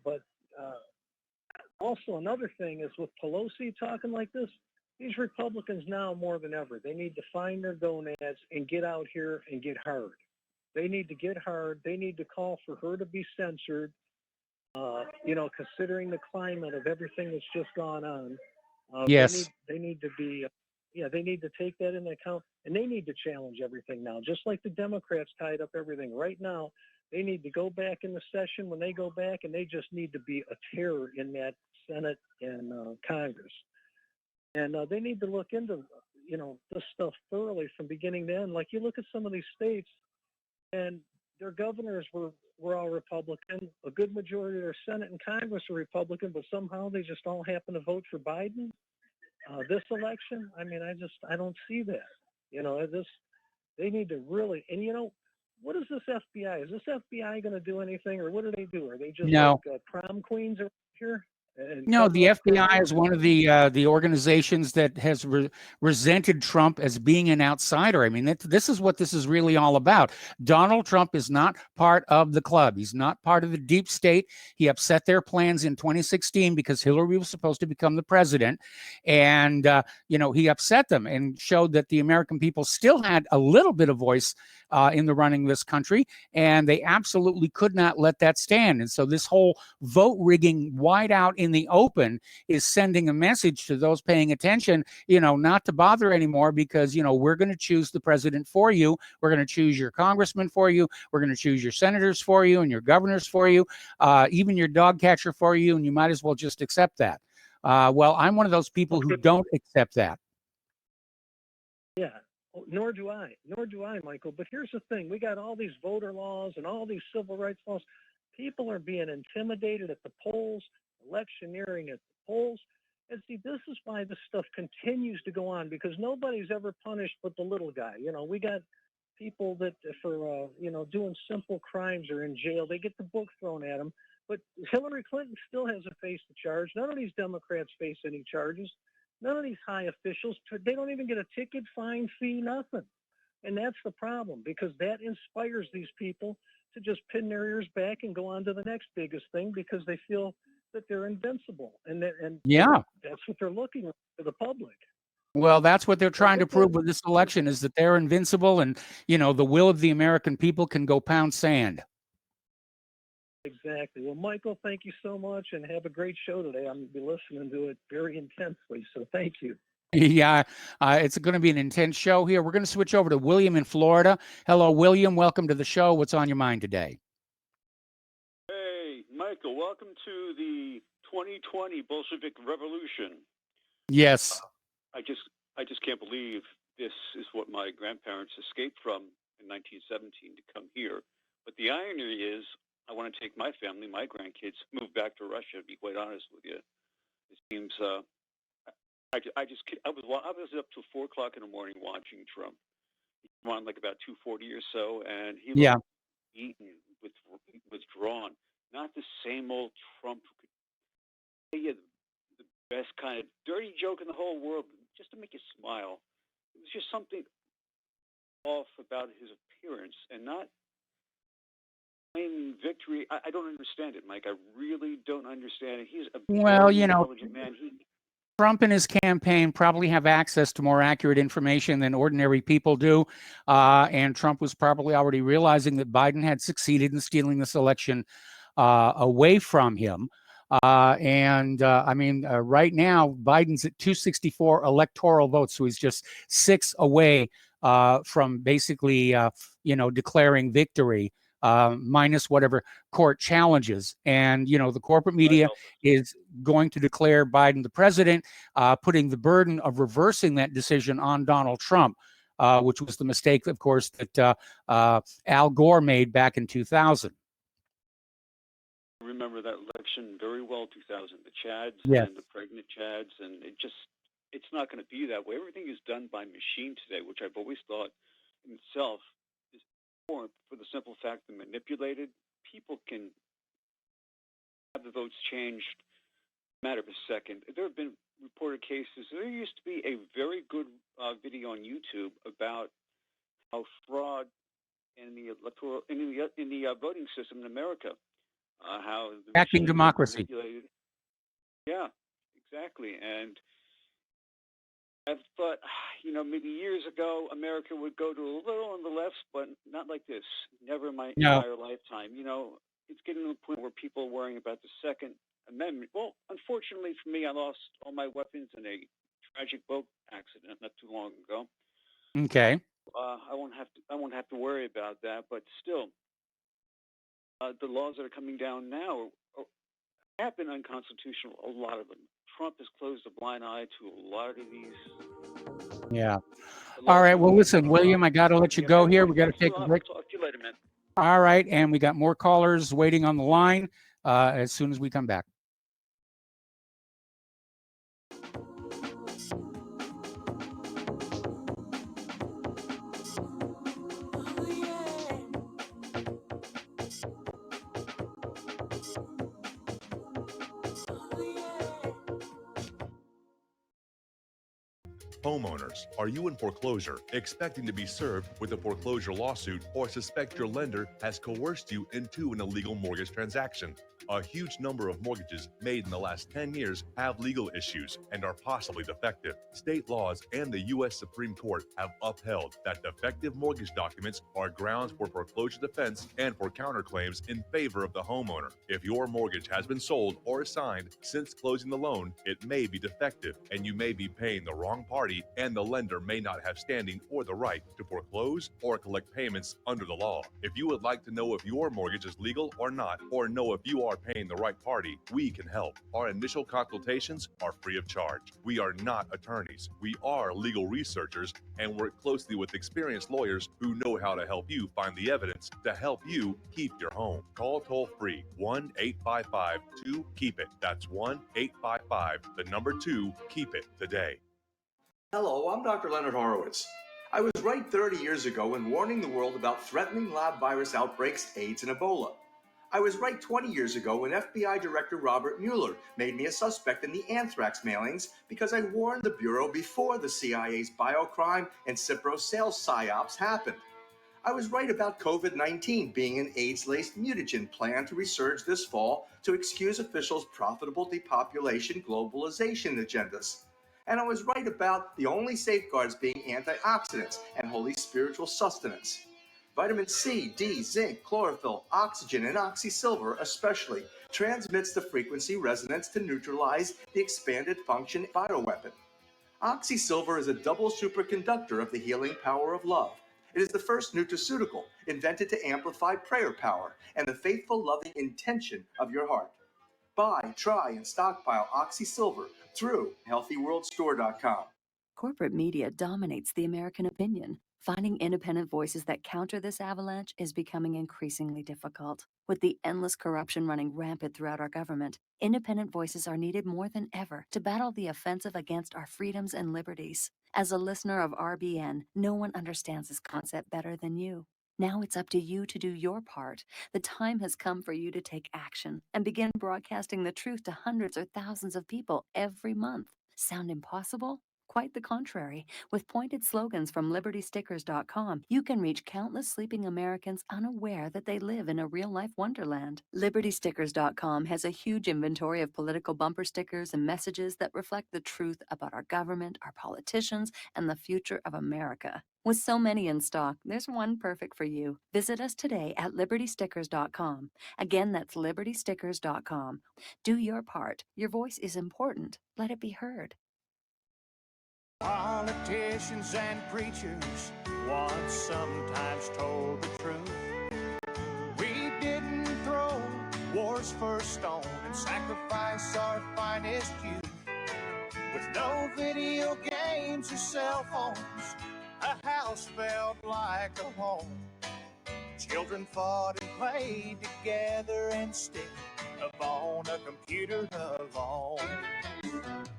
But Also, another thing is with Pelosi talking like this, these Republicans now more than ever, they need to find their gonads and get out here and get hard. They need to get hard. They need to call for her to be censored, considering the climate of everything that's just gone on. Yes. They need to be, they need to take that into account, and they need to challenge everything now, just like the Democrats tied up everything. Right now, they need to go back in the session when they go back, and they just need to be a terror in that Senate and Congress. And they need to look into, this stuff thoroughly from beginning to end. Like you look at some of these states, and their governors were all Republican. A good majority of their Senate and Congress are Republican, but somehow they just all happen to vote for Biden. This election, I mean, I don't see that. They need to really, and what is this FBI? Is this FBI going to do anything, or what do they do? Are they just No. like prom queens around here? No, the FBI is one of the organizations that has resented Trump as being an outsider. I mean, this is what this is really all about. Donald Trump is not part of the club. He's not part of the deep state. He upset their plans in 2016 because Hillary was supposed to become the president. And, he upset them and showed that the American people still had a little bit of voice in the running of this country. And they absolutely could not let that stand. And so this whole vote rigging wide out in the open is sending a message to those paying attention, not to bother anymore because, we're going to choose the president for you. We're going to choose your congressman for you. We're going to choose your senators for you and your governors for you, even your dog catcher for you. And you might as well just accept that. Well, I'm one of those people who don't accept that. Yeah. Nor do I, Michael. But here's the thing. We got all these voter laws and all these civil rights laws. People are being intimidated at the polls, electioneering at the polls. And see, this is why this stuff continues to go on, because nobody's ever punished but the little guy. We got people that for, doing simple crimes are in jail. They get the book thrown at them. But Hillary Clinton still has to face the charge. None of these Democrats face any charges. None of these high officials, they don't even get a ticket, fine, fee, nothing. And that's the problem, because that inspires these people to just pin their ears back and go on to the next biggest thing because they feel that they're invincible. And that's what they're looking for the public. Well, that's what they're trying to prove with this election, is that they're invincible and, the will of the American people can go pound sand. Exactly. Well, Michael, thank you so much, and have a great show today. I'm going to be listening to it very intensely, so thank you. Yeah, it's going to be an intense show here. We're going to switch over to William in Florida. Hello, William. Welcome to the show. What's on your mind today? Hey, Michael. Welcome to the 2020 Bolshevik Revolution. Yes. I just can't believe this is what my grandparents escaped from in 1917 to come here. But the irony is, I want to take my family, my grandkids, move back to Russia. To be quite honest with you, it seems I was up till 4 o'clock in the morning watching Trump. He came on like about 2:40 or so, and he looked beaten, withdrawn. Not the same old Trump who could say you the best kind of dirty joke in the whole world just to make you smile. It was just something off about his appearance, and not victory. I don't understand it, Mike. I really don't understand it. He's a very intelligent man. Trump and his campaign probably have access to more accurate information than ordinary people do. And Trump was probably already realizing that Biden had succeeded in stealing this election away from him. Right now, Biden's at 264 electoral votes. So he's just 6 away from basically, declaring victory. Minus whatever court challenges. And, the corporate media is going to declare Biden the president, putting the burden of reversing that decision on Donald Trump, which was the mistake, of course, that Al Gore made back in 2000. I remember that election very well, 2000, the Chads and the pregnant Chads, and it's not going to be that way. Everything is done by machine today, which I've always thought in itself is important for the simple fact that manipulated people can have the votes changed in a matter of a second. There have been reported cases. There used to be a very good video on YouTube about how fraud in the electoral in the voting system in America. how the Acting machines are democracy. manipulated. Yeah, exactly. And I've thought, maybe years ago, America would go to a little on the left, but not like this. Never in my No. entire lifetime. It's getting to the point where people are worrying about the Second Amendment. Well, unfortunately for me, I lost all my weapons in a tragic boat accident not too long ago. Okay. I won't have to worry about that. But still, the laws that are coming down now have been unconstitutional. A lot of them. Trump has closed a blind eye to a lot of these. Yeah. All right. Well, listen, William, I got to let you go here. We got to take a break. I'll talk to you later, man. All right. And we got more callers waiting on the line as soon as we come back. Homeowners, are you in foreclosure, expecting to be served with a foreclosure lawsuit, or suspect your lender has coerced you into an illegal mortgage transaction? A huge number of mortgages made in the last 10 years have legal issues and are possibly defective. State laws and the U.S. Supreme Court have upheld that defective mortgage documents are grounds for foreclosure defense and for counterclaims in favor of the homeowner. If your mortgage has been sold or assigned since closing the loan, it may be defective and you may be paying the wrong party, and the lender may not have standing or the right to foreclose or collect payments under the law. If you would like to know if your mortgage is legal or not, or know if you are paying the right party, we can help. Our initial consultations are free of charge. We are not attorneys. We are legal researchers and work closely with experienced lawyers who know how to help you find the evidence to help you keep your home. Call toll free 1-855-2-KEEP-IT. That's 1-855-2-KEEP-IT today. Hello, I'm Dr. Leonard Horowitz. I was right 30 years ago when warning the world about threatening lab virus outbreaks, AIDS, and Ebola. I was right 20 years ago when FBI Director Robert Mueller made me a suspect in the anthrax mailings because I warned the Bureau before the CIA's biocrime and Cipro sales psyops happened. I was right about COVID-19 being an AIDS-laced mutagen planned to resurge this fall to excuse officials' profitable depopulation globalization agendas. And I was right about the only safeguards being antioxidants and holy spiritual sustenance. Vitamin C, D, zinc, chlorophyll, oxygen, and oxysilver especially transmits the frequency resonance to neutralize the expanded function bioweapon. Oxysilver is a double superconductor of the healing power of love. It is the first nutraceutical invented to amplify prayer power and the faithful, loving intention of your heart. Buy, try, and stockpile Oxysilver through HealthyWorldStore.com. Corporate media dominates the American opinion. Finding independent voices that counter this avalanche is becoming increasingly difficult. With the endless corruption running rampant throughout our government, independent voices are needed more than ever to battle the offensive against our freedoms and liberties. As a listener of RBN, no one understands this concept better than you. Now it's up to you to do your part. The time has come for you to take action and begin broadcasting the truth to hundreds or thousands of people every month. Sound impossible? Quite the contrary. With pointed slogans from LibertyStickers.com, you can reach countless sleeping Americans unaware that they live in a real-life wonderland. LibertyStickers.com has a huge inventory of political bumper stickers and messages that reflect the truth about our government, our politicians, and the future of America. With so many in stock, there's one perfect for you. Visit us today at LibertyStickers.com. Again, that's LibertyStickers.com. Do your part. Your voice is important. Let it be heard. Politicians and preachers once sometimes told the truth. We didn't throw war's first stone and sacrifice our finest youth. With no video games or cell phones, a house felt like a home. Children fought and played together instead of on a computer alone.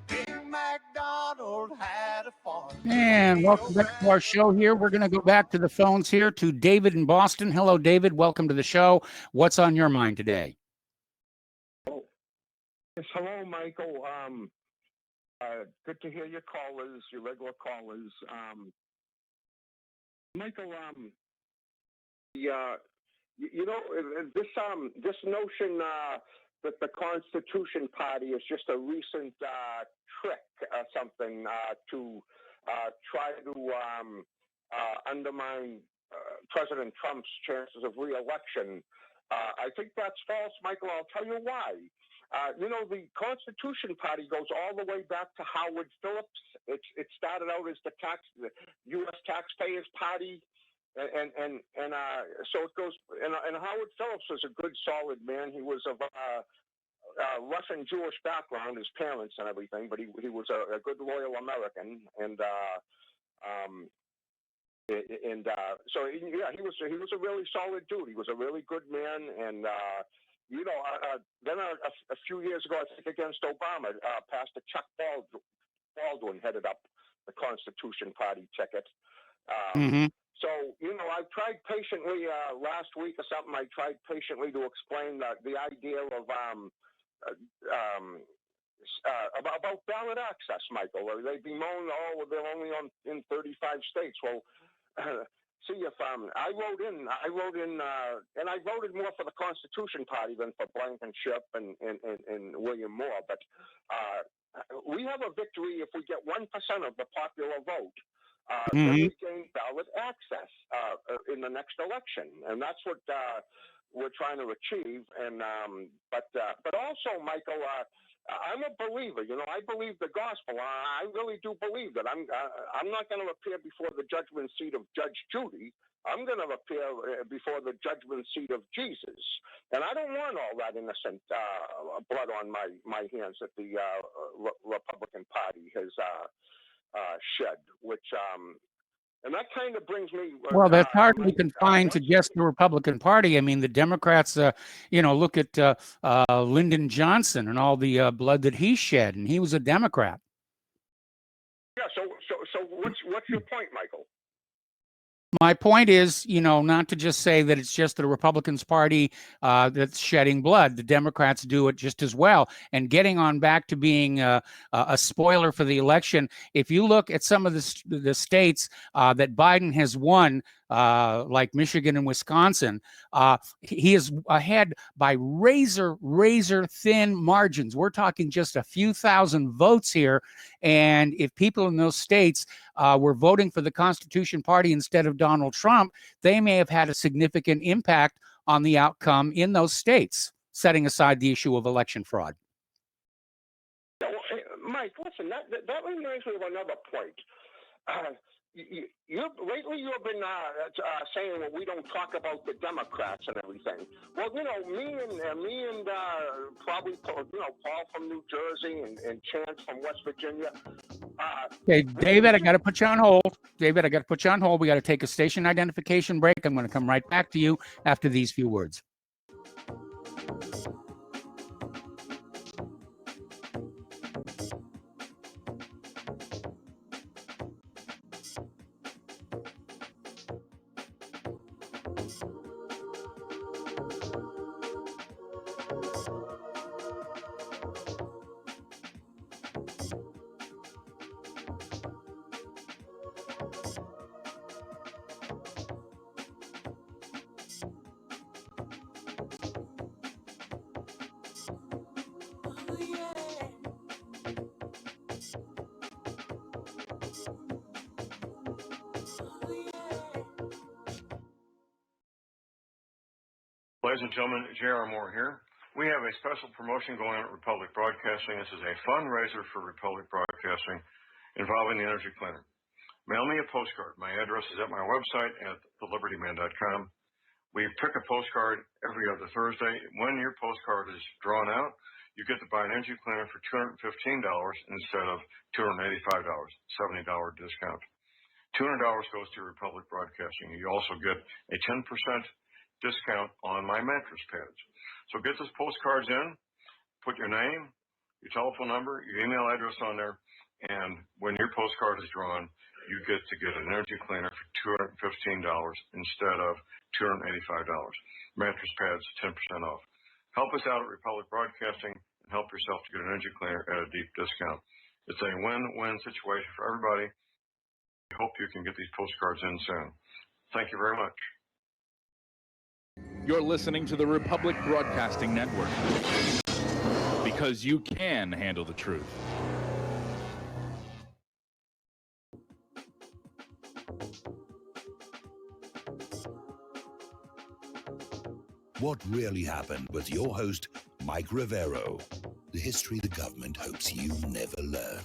Big McDonald had a farm. And welcome back to our show here. We're going to go back to the phones here to David in Boston. Hello, David. Welcome to the show. What's on your mind today? Oh, yes, hello, Michael. Good to hear your callers, your regular callers. Michael, this notion that the Constitution Party is just a recent trick or something to try to undermine President Trump's chances of re-election. I think that's false, Michael. I'll tell you why. The Constitution Party goes all the way back to Howard Phillips. It started out as the U.S. Taxpayers Party. And so it goes, and Howard Phillips was a good, solid man. He was of Russian Jewish background, his parents and everything, but he was a good, loyal American. So he was a really solid dude. He was a really good man. And then a few years ago, I think against Obama, Pastor Chuck Baldwin headed up the Constitution Party ticket. So, I tried patiently last week or something. I tried patiently to explain the idea of about ballot access, Michael. They bemoan, they're only in 35 states. Well, see, if I wrote in, and I voted more for the Constitution Party than for Blankenship and William Moore. But we have a victory if we get 1% of the popular vote. Then we gain ballot access in the next election, and that's what we're trying to achieve. And but also, Michael, I'm a believer. I believe the gospel. I really do believe that. I'm not going to appear before the judgment seat of Judge Judy. I'm going to appear before the judgment seat of Jesus, and I don't want all that innocent blood on my hands that the Republican Party has shed, which and that kind of brings me. Well, that's hardly confined to just the Republican Party. I mean, the Democrats, look at Lyndon Johnson and all the blood that he shed, and he was a Democrat. Yeah. So what's your point, Michael? My point is, not to just say that it's just the Republicans Party that's shedding blood. The Democrats do it just as well. And getting on back to being a spoiler for the election, if you look at some of the states that Biden has won, like Michigan and Wisconsin, he is ahead by razor thin margins. We're talking just a few thousand votes here. And if people in those states were voting for the Constitution Party instead of Donald Trump, they may have had a significant impact on the outcome in those states, setting aside the issue of election fraud. Mike, listen, that reminds me of another point. Lately you've been saying, well, we don't talk about the Democrats and everything. Well, me and probably Paul from New Jersey and Chance from West Virginia. Okay, David, I got to put you on hold. We got to take a station identification break. I'm going to come right back to you after these few words. Ladies and gentlemen, J.R. Moore here. We have a special promotion going on at Republic Broadcasting. This is a fundraiser for Republic Broadcasting involving the Energy Cleaner. Mail me a postcard. My address is at my website at thelibertyman.com. We pick a postcard every other Thursday. When your postcard is drawn out, you get to buy an Energy Cleaner for $215 instead of $285, $70 discount. $200 goes to Republic Broadcasting. You also get a 10% discount on my mattress pads. So get those postcards in, put your name, your telephone number, your email address on there, and when your postcard is drawn, you get to get an Energy Cleaner for $215 instead of $285. Mattress pads, 10% off. Help us out at Republic Broadcasting and help yourself to get an Energy Cleaner at a deep discount. It's a win-win situation for everybody. I hope you can get these postcards in soon. Thank you very much. You're listening to the Republic Broadcasting Network, because you can handle the truth. What really happened with your host, Mike Rivero. The history the government hopes you never learn.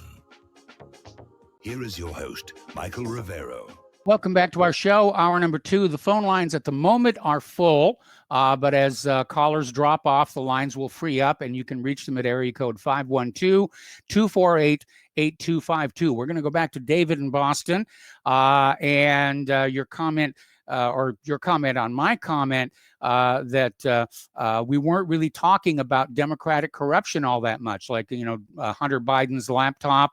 Here is your host, Michael Rivero. Welcome back to our show, hour number 2. The phone lines at the moment are full, but as callers drop off, the lines will free up, and you can reach them at area code 512-248-8252. We're going to go back to David in Boston, and your comment on my comment that we weren't really talking about Democratic corruption all that much, like, Hunter Biden's laptop,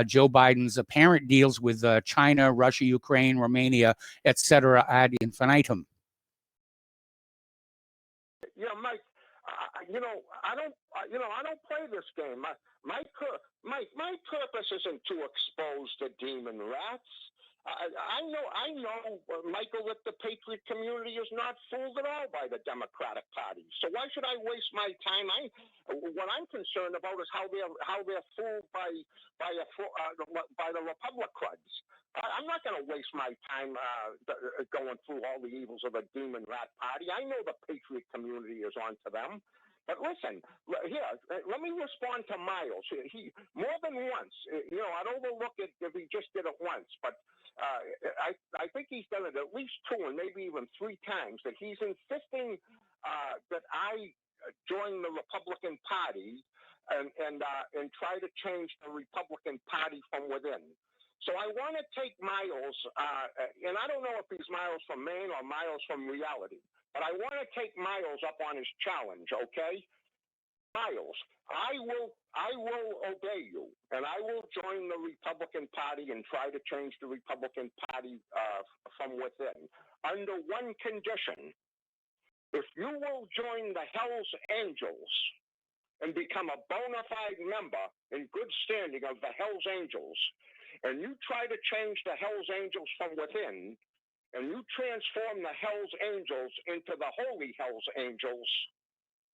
Joe Biden's apparent deals with China, Russia, Ukraine, Romania, etc. ad infinitum. Yeah, Mike. I don't play this game. My purpose isn't to expose the demon rats. I know, Michael, that the patriot community is not fooled at all by the Democratic Party. So why should I waste my time? What I'm concerned about is how they're fooled by the Republic crowds. I'm not going to waste my time going through all the evils of the demon rat party. I know the patriot community is onto them. But listen, here, let me respond to Miles. He more than once, I'd overlook it if he just did it once, but I think he's done it at least 2 and maybe even 3 times, that he's insisting that I join the Republican Party and try to change the Republican Party from within. So I want to take Miles, and I don't know if he's Miles from Maine or Miles from reality, but I want to take Miles up on his challenge, okay? Miles, I will obey you, and I will join the Republican Party and try to change the Republican Party from within, under one condition. If you will join the Hells Angels and become a bona fide member in good standing of the Hells Angels, and you try to change the Hells Angels from within, and you transform the Hells Angels into the Holy Hells Angels,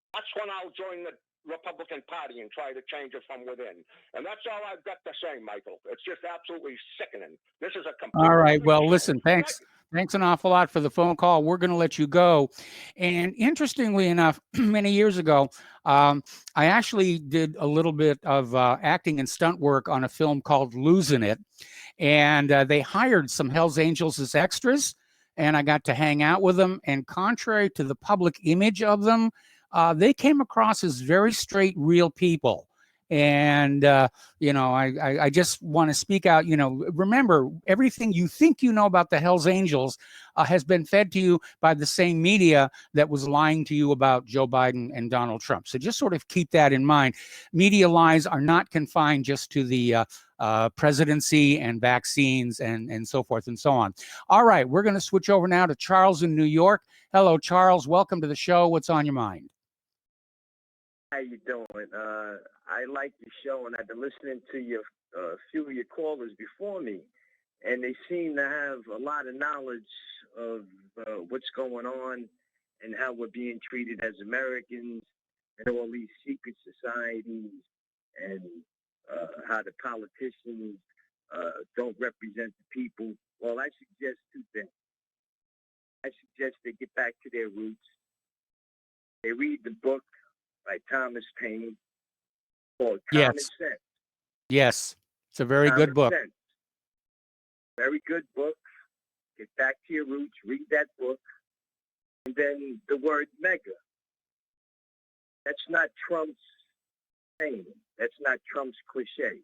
that's when I'll join the Republican Party and try to change it from within. And that's all I've got to say, Michael. It's just absolutely sickening. This is a complete... All right. Well, listen, thanks an awful lot for the phone call. We're going to let you go. And interestingly enough, many years ago, I actually did a little bit of acting and stunt work on a film called Losing It. And they hired some Hells Angels as extras, and I got to hang out with them. And contrary to the public image of them, they came across as very straight, real people. And, I just want to speak out, remember, everything you think you know about the Hells Angels has been fed to you by the same media that was lying to you about Joe Biden and Donald Trump. So just sort of keep that in mind. Media lies are not confined just to the presidency and vaccines and so forth and so on. All right, we're going to switch over now to Charles in New York. Hello, Charles. Welcome to the show. What's on your mind? How you doing? I like the show, and I've been listening to a few of your callers before me, and they seem to have a lot of knowledge of what's going on and how we're being treated as Americans and all these secret societies and how the politicians don't represent the people. Well, I suggest 2 things. I suggest they get back to their roots. They read the book by Thomas Paine called Common Sense. Yes, it's a very good book. Sense. Very good book. Get back to your roots, read that book. And then the word mega. That's not Trump's saying. That's not Trump's cliche.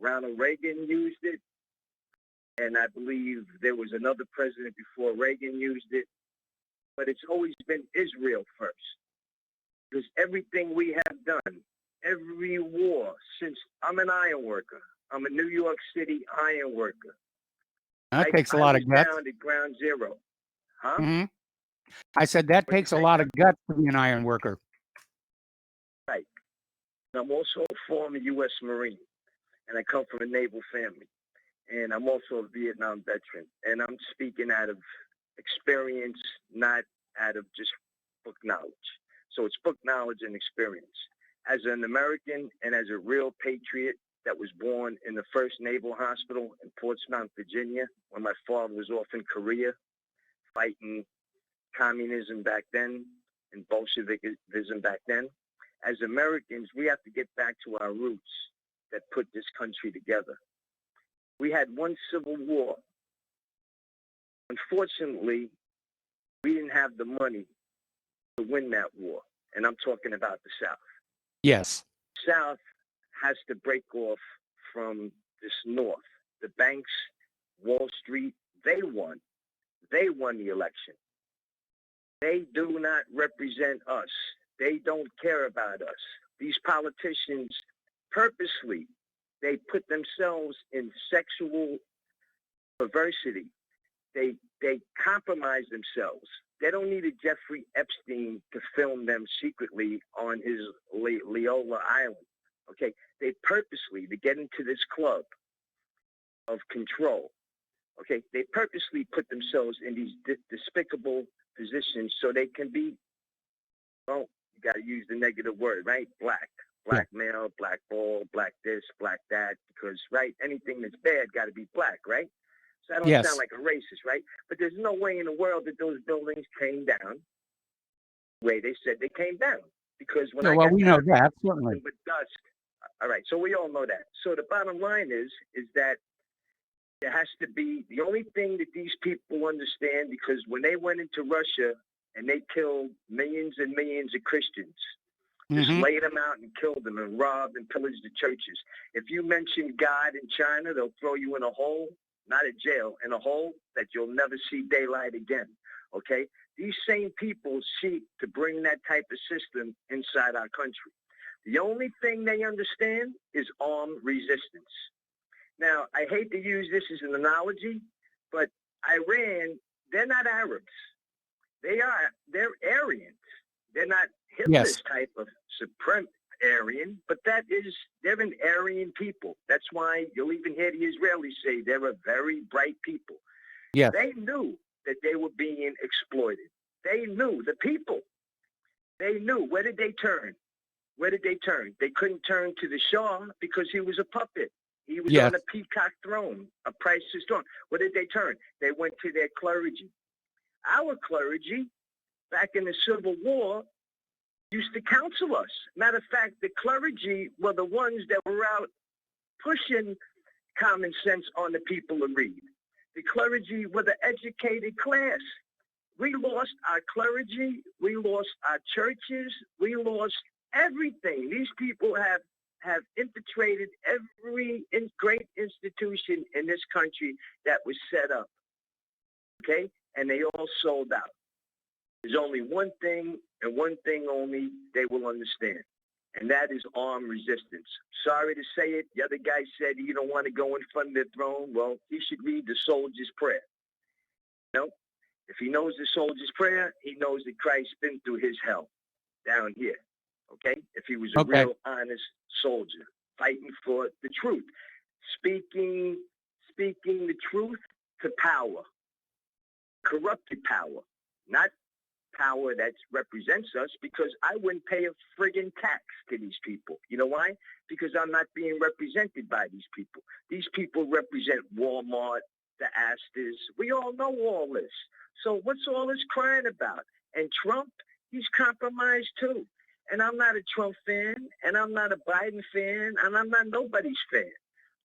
Ronald Reagan used it, and I believe there was another president before Reagan used it. But it's always been Israel first. Because everything we have done, every war since, I'm an iron worker. I'm a New York City iron worker. That takes a lot of guts. Down at ground zero. Huh? Mm-hmm. I said that takes a lot of guts to be an iron worker. Right. I'm also a former U.S. Marine, and I come from a naval family. And I'm also a Vietnam veteran. And I'm speaking out of experience, not out of just book knowledge. So it's book knowledge and experience. As an American and as a real patriot that was born in the First Naval Hospital in Portsmouth, Virginia, when my father was off in Korea fighting communism back then and Bolshevism back then, as Americans, we have to get back to our roots that put this country together. We had one civil war. Unfortunately, we didn't have the money to win that war. And I'm talking about the South. Yes. South has to break off from this North. The banks, Wall Street, they won. They won the election. They do not represent us. They don't care about us. These politicians purposely, they put themselves in sexual perversity. They compromise themselves. They don't need a Jeffrey Epstein to film them secretly on his Leola Island. Okay, they purposely, to get into this club of control, okay, they purposely put themselves in these despicable positions so they can be, well, you got to use the negative word, right? Black male, black ball, black this, black that, because, right, anything that's bad got to be black, right? So I don't sound like a racist, right? But there's no way in the world that those buildings came down the way they said they came down. Because when we know that, certainly. With dust. All right, so we all know that. So the bottom line is that there has to be, the only thing that these people understand, because when they went into Russia and they killed millions and millions of Christians, just laid them out and killed them and robbed and pillaged the churches. If you mention God in China, they'll throw you in a hole, not a jail, in a hole that you'll never see daylight again, okay? These same people seek to bring that type of system inside our country. The only thing they understand is armed resistance. Now, I hate to use this as an analogy, but Iran, they're not Arabs. They're Aryans. They're not Hitler's type of supreme Aryan, but they're an Aryan people. That's why you'll even hear the Israelis say they're a very bright people. Yes. They knew that they were being exploited. They knew, the people. They knew. Where did they turn? Where did they turn? They couldn't turn to the Shah because he was a puppet. He was on a peacock throne, a priceless throne. Where did they turn? They went to their clergy. Our clergy, back in the Civil War, used to counsel us. Matter of fact, the clergy were the ones that were out pushing common sense on the people to read. The clergy were the educated class. We lost our clergy. We lost our churches. We lost everything. These people have infiltrated every great institution in this country that was set up. Okay? And they all sold out. There's only one thing and one thing only they will understand, and that is armed resistance. Sorry to say it. The other guy said he don't want to go in front of the throne. Well, he should read the soldier's prayer. You know? If he knows the soldier's prayer, he knows that Christ's been through his hell down here. Okay? If he was a real honest soldier, fighting for the truth, speaking the truth to power, corrupted power, not power that represents us, because I wouldn't pay a friggin' tax to these people. You know why? Because I'm not being represented by these people. These people represent Walmart, the Astors. We all know all this. So what's all this crying about? And Trump, he's compromised too. And I'm not a Trump fan, and I'm not a Biden fan, and I'm not nobody's fan.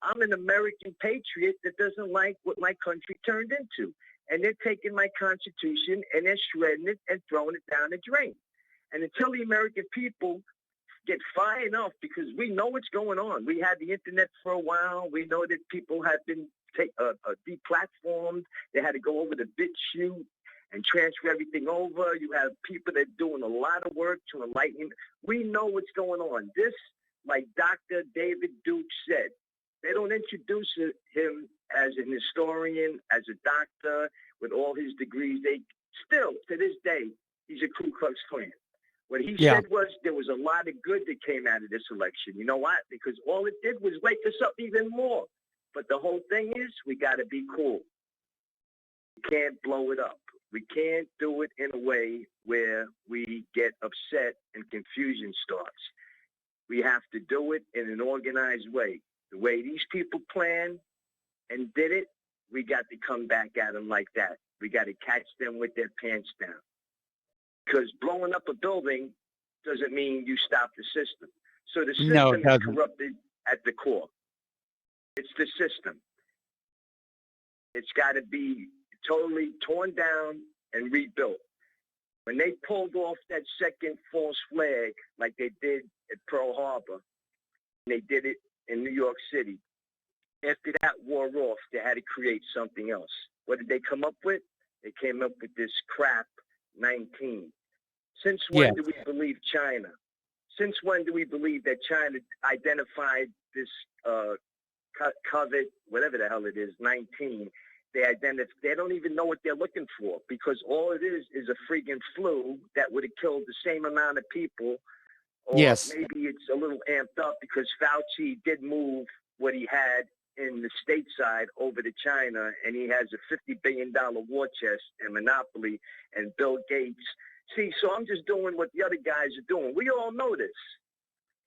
I'm an American patriot that doesn't like what my country turned into. And they're taking my Constitution and they're shredding it and throwing it down the drain. And until the American people get fired up, because we know what's going on. We had the internet for a while. We know that people have been deplatformed. They had to go over the BitChute and transfer everything over. You have people that are doing a lot of work to enlighten. We know what's going on. This, like Dr. David Duke said, they don't introduce him as an historian, as a doctor, with all his degrees. They still, to this day, he's a Ku Klux Klan. What he said was there was a lot of good that came out of this election. You know what? Because all it did was wake us up even more. But the whole thing is we got to be cool. We can't blow it up. We can't do it in a way where we get upset and confusion starts. We have to do it in an organized way. The way these people planned and did it, we got to come back at them like that. We got to catch them with their pants down. Because blowing up a building doesn't mean you stop the system. So the system is corrupted at the core. It's the system. It's got to be totally torn down and rebuilt. When they pulled off that second false flag, like they did at Pearl Harbor, and they did it in New York City, after that wore off, they had to create something else. What did they come up with? They came up with this crap 19. Since when do we believe China? Since when do we believe that China identified this COVID, whatever the hell it is, 19? They don't even know what they're looking for, because all it is a freaking flu that would have killed the same amount of people. Or maybe it's a little amped up because Fauci did move what he had in the stateside over to China, and he has a $50 billion war chest and monopoly, and Bill Gates. See, so I'm just doing what the other guys are doing. We all know this.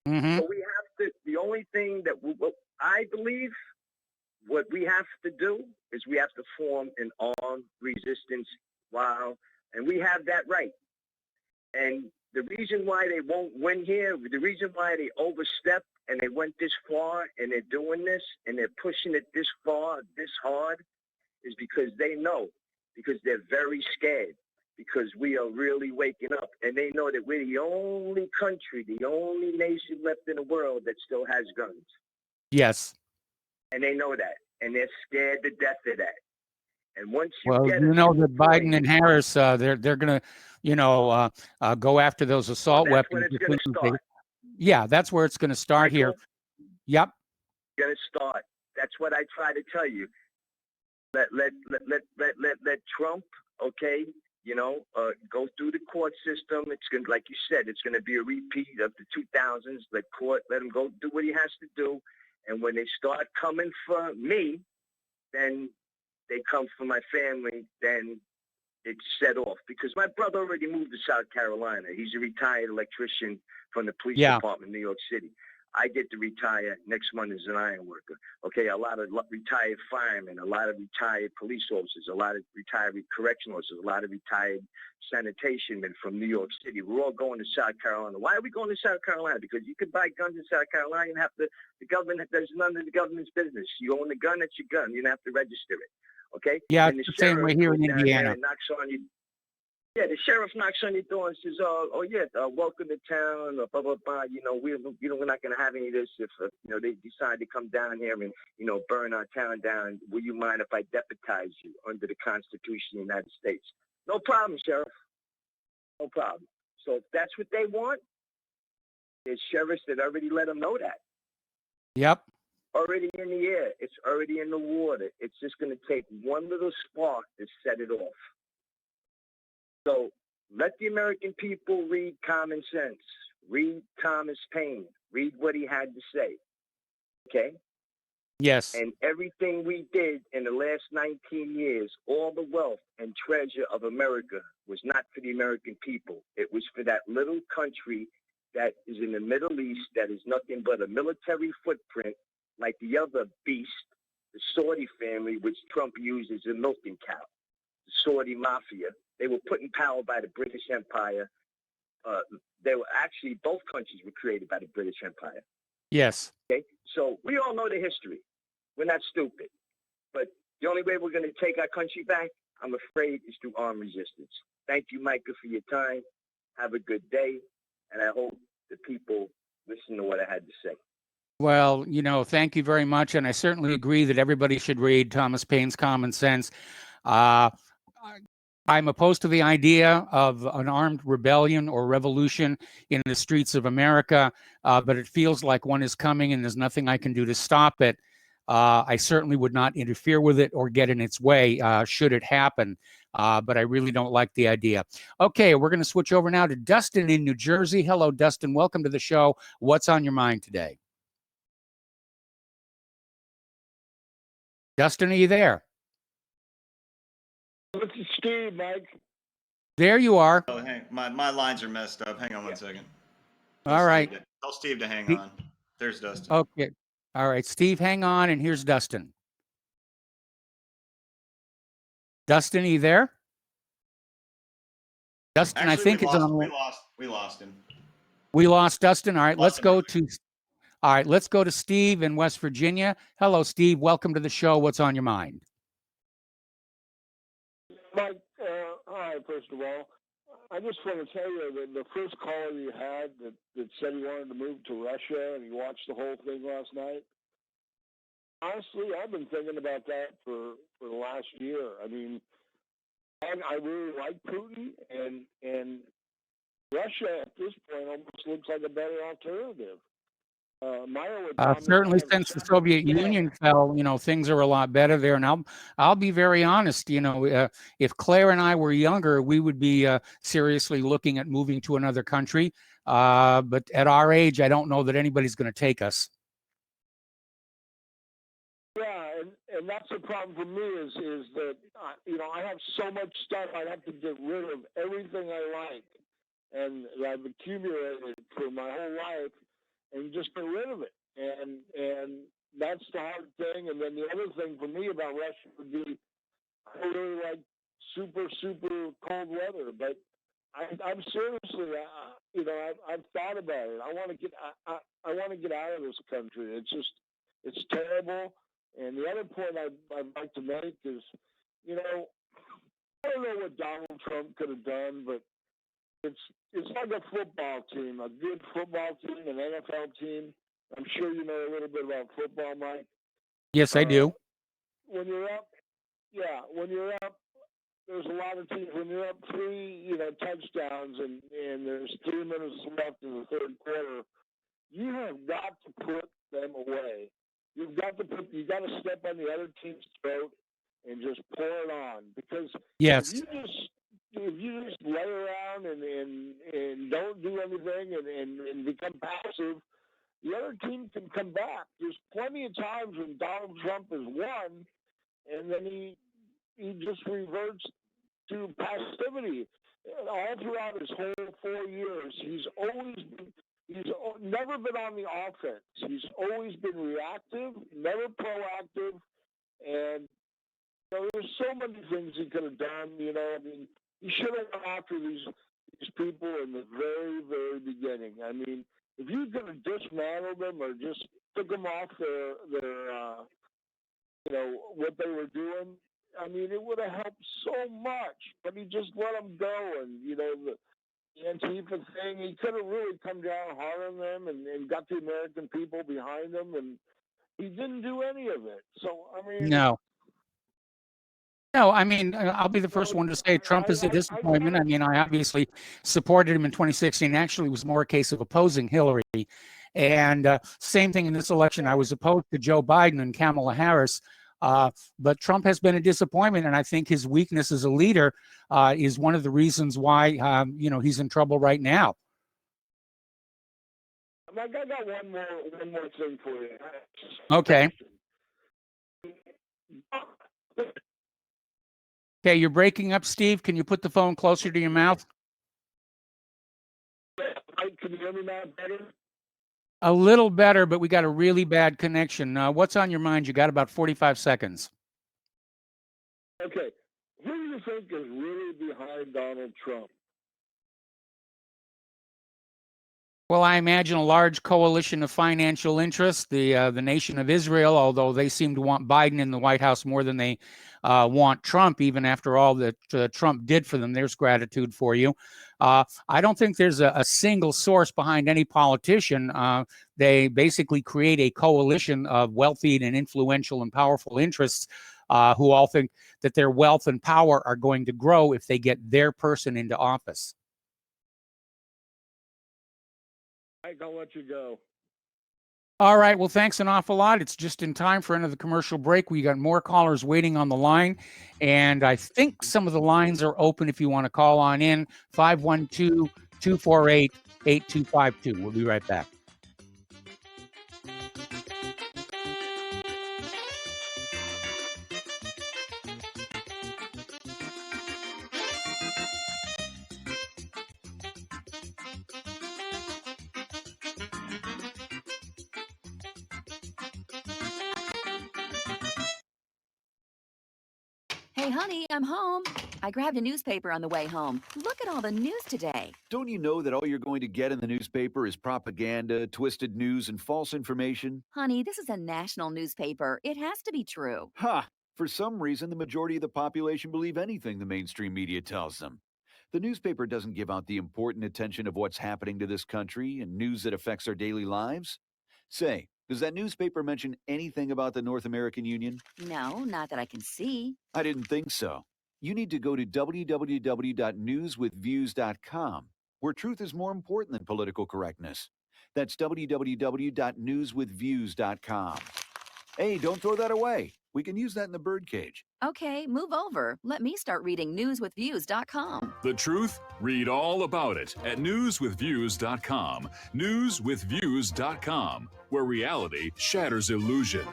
Mm-hmm. So we have to, the only thing that I believe what we have to do is we have to form an armed resistance and we have that right. And the reason why they won't win here, the reason why they overstepped and they went this far and they're doing this and they're pushing it this far, this hard, is because they know, because they're very scared, because we are really waking up. And they know that we're the only country, the only nation left in the world that still has guns. Yes. And they know that. And they're scared to death of that. And once you that Biden and Harris, they're going to, go after those assault weapons. That's when it's going to start. Yeah, that's where it's going to start here. Yep. Going to start. That's what I try to tell you. Let Trump, okay, go through the court system. It's going to, like you said, it's going to be a repeat of the 2000s. Let him go do what he has to do. And when they start coming for me, then they come for my family, then it's set off. Because my brother already moved to South Carolina. He's a retired electrician from the police department in New York City. I get to retire next month as an iron worker. Okay, a lot of retired firemen, a lot of retired police officers, a lot of retired correctional officers, a lot of retired sanitation men from New York City. We're all going to South Carolina. Why are we going to South Carolina? Because you can buy guns in South Carolina and the government, there's none of the government's business. You own the gun, it's your gun. You don't have to register it. Okay? Yeah, and it's the same way here in Indiana. Knocks on you. Yeah, the sheriff knocks on your door and says, welcome to town, blah, blah, blah. We're not going to have any of this if, they decide to come down here and, burn our town down. Will you mind if I deputize you under the Constitution of the United States? No problem, Sheriff. No problem. So if that's what they want, there's sheriffs that already let them know that. Yep. Already in the air. It's already in the water. It's just going to take one little spark to set it off. So let the American people read common sense. Read Thomas Paine. Read what he had to say. Okay? Yes. And everything we did in the last 19 years, all the wealth and treasure of America was not for the American people. It was for that little country that is in the Middle East that is nothing but a military footprint like the other beast, the Saudi family, which Trump used as a milking cow, the Saudi mafia. They were put in power by the British Empire. Both countries were created by the British Empire. Yes. Okay, so we all know the history. We're not stupid. But the only way we're going to take our country back, I'm afraid, is through armed resistance. Thank you, Micah, for your time. Have a good day. And I hope the people listen to what I had to say. Well, thank you very much. And I certainly agree that everybody should read Thomas Paine's Common Sense. I'm opposed to the idea of an armed rebellion or revolution in the streets of America, but it feels like one is coming and there's nothing I can do to stop it. I certainly would not interfere with it or get in its way should it happen, but I really don't like the idea. Okay, we're going to switch over now to Dustin in New Jersey. Hello, Dustin. Welcome to the show. What's on your mind today? Dustin, are you there? It's Steve, Mike. There you are. Oh, hang, my lines are messed up. Hang on one second. All right. Tell Steve to hang Steve- on. There's Dustin. Okay. All right, Steve, hang on, and here's Dustin. Dustin, are you there? Dustin, Actually, I think it's on. We lost him. We lost Dustin. All right, let's him go to. All right, let's go to Steve in West Virginia. Hello, Steve. Welcome to the show. What's on your mind? Mike, hi, first of all. I just want to tell you that the first caller you had that said he wanted to move to Russia and he watched the whole thing last night. Honestly, I've been thinking about that for the last year. I mean, I really like Putin, and Russia at this point almost looks like a better alternative. Certainly, since the Soviet Union fell, things are a lot better there. And I'll be very honest. If Claire and I were younger, we would be seriously looking at moving to another country. But at our age, I don't know that anybody's going to take us. Yeah, and that's the problem for me is that I have so much stuff I'd have to get rid of everything I like and that I've accumulated for my whole life and just get rid of it. And that's the hard thing. And then the other thing for me about Russia would be I really like super cold weather, but I'm seriously I've thought about it. I want to get out of this country. It's terrible. And the other point I'd like to make is, I don't know what Donald Trump could have done, but it's like a football team, a good football team, an NFL team. I'm sure you know a little bit about football, Mike. Yes, I do. When you're up, there's a lot of teams. When you're up 3, touchdowns and there's 3 minutes left in the third quarter, you have got to put them away. You got to step on the other team's throat and just pour it on, because yes, if you just lay around and don't do anything and become passive, the other team can come back. There's plenty of times when Donald Trump has won, and then he just reverts to passivity. All throughout his whole 4 years, he's never been on the offense. He's always been reactive, never proactive, and there's so many things he could have done. I mean, he should have gone after these people in the very, very beginning. I mean, if you could have dismantled them or just took them off their what they were doing, I mean, it would have helped so much. But he just let them go, and the Antifa thing, he could have really come down hard on them and got the American people behind him, and he didn't do any of it. So, I mean... No, I mean, I'll be the first one to say Trump is a disappointment. I mean, I obviously supported him in 2016. Actually, it was more a case of opposing Hillary. And same thing in this election. I was opposed to Joe Biden and Kamala Harris. But Trump has been a disappointment, and I think his weakness as a leader is one of the reasons why he's in trouble right now. I got one more thing for you. Okay. Okay, you're breaking up, Steve. Can you put the phone closer to your mouth? Can you hear me now better? A little better, but we got a really bad connection. What's on your mind? You got about 45 seconds. Okay. Who do you think is really behind Donald Trump? Well, I imagine a large coalition of financial interests, the nation of Israel, although they seem to want Biden in the White House more than they want Trump, even after all that Trump did for them. There's gratitude for you. I don't think there's a single source behind any politician. They basically create a coalition of wealthy and influential and powerful interests who all think that their wealth and power are going to grow if they get their person into office. I'll let you go. All right. Well, thanks an awful lot. It's just in time for another commercial break. We got more callers waiting on the line, and I think some of the lines are open if you want to call on in. 512-248-8252. We'll be right back. Hey, honey, I'm home. I grabbed a newspaper on the way home. Look at all the news today. Don't you know that all you're going to get in the newspaper is propaganda, twisted news, and false information? Honey, this is a national newspaper. It has to be true. Ha! For some reason, the majority of the population believe anything the mainstream media tells them. The newspaper doesn't give out the important attention of what's happening to this country and news that affects our daily lives. Say, does that newspaper mention anything about the North American Union? No, not that I can see. I didn't think so. You need to go to www.newswithviews.com, where truth is more important than political correctness. That's www.newswithviews.com. Hey, don't throw that away. We can use that in the birdcage. Okay, move over. Let me start reading newswithviews.com. The truth? Read all about it at newswithviews.com. Newswithviews.com, where reality shatters illusion.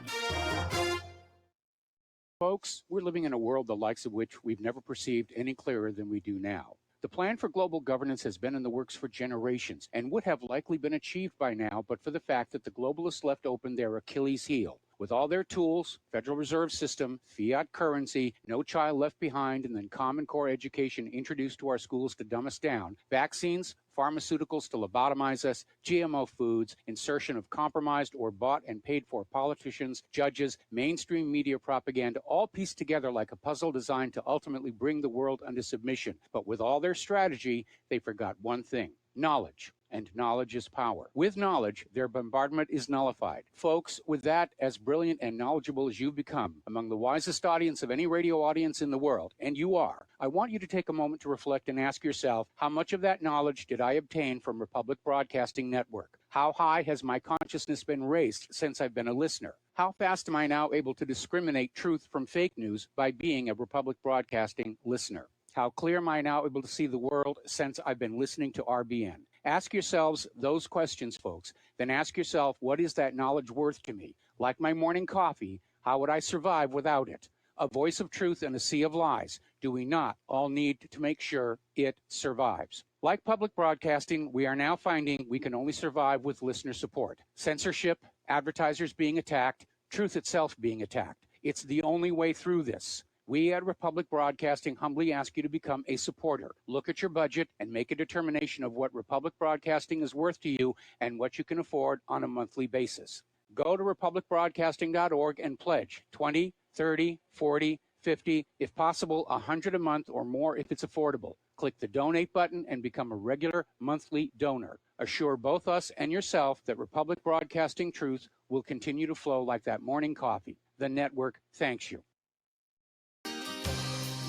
Folks, we're living in a world the likes of which we've never perceived any clearer than we do now. The plan for global governance has been in the works for generations and would have likely been achieved by now, but for the fact that the globalists left open their Achilles heel. With all their tools, Federal Reserve System, fiat currency, no child left behind, and then Common Core education introduced to our schools to dumb us down, vaccines, pharmaceuticals to lobotomize us, GMO foods, insertion of compromised or bought and paid for politicians, judges, mainstream media propaganda, all pieced together like a puzzle designed to ultimately bring the world under submission. But with all their strategy, they forgot one thing: knowledge. And knowledge is power. With knowledge, their bombardment is nullified. Folks, with that, as brilliant and knowledgeable as you've become, among the wisest audience of any radio audience in the world, and you are, I want you to take a moment to reflect and ask yourself, how much of that knowledge did I obtain from Republic Broadcasting Network? How high has my consciousness been raised since I've been a listener? How fast am I now able to discriminate truth from fake news by being a Republic Broadcasting listener? How clear am I now able to see the world since I've been listening to RBN? Ask yourselves those questions, folks. Then ask yourself, what is that knowledge worth to me? Like my morning coffee, how would I survive without it? A voice of truth in a sea of lies. Do we not all need to make sure it survives? Like public broadcasting, we are now finding we can only survive with listener support. Censorship, advertisers being attacked, truth itself being attacked. It's the only way through this. We at Republic Broadcasting humbly ask you to become a supporter. Look at your budget and make a determination of what Republic Broadcasting is worth to you and what you can afford on a monthly basis. Go to republicbroadcasting.org and pledge 20, 30, 40, 50, if possible, 100 a month or more if it's affordable. Click the donate button and become a regular monthly donor. Assure both us and yourself that Republic Broadcasting truth will continue to flow like that morning coffee. The network thanks you.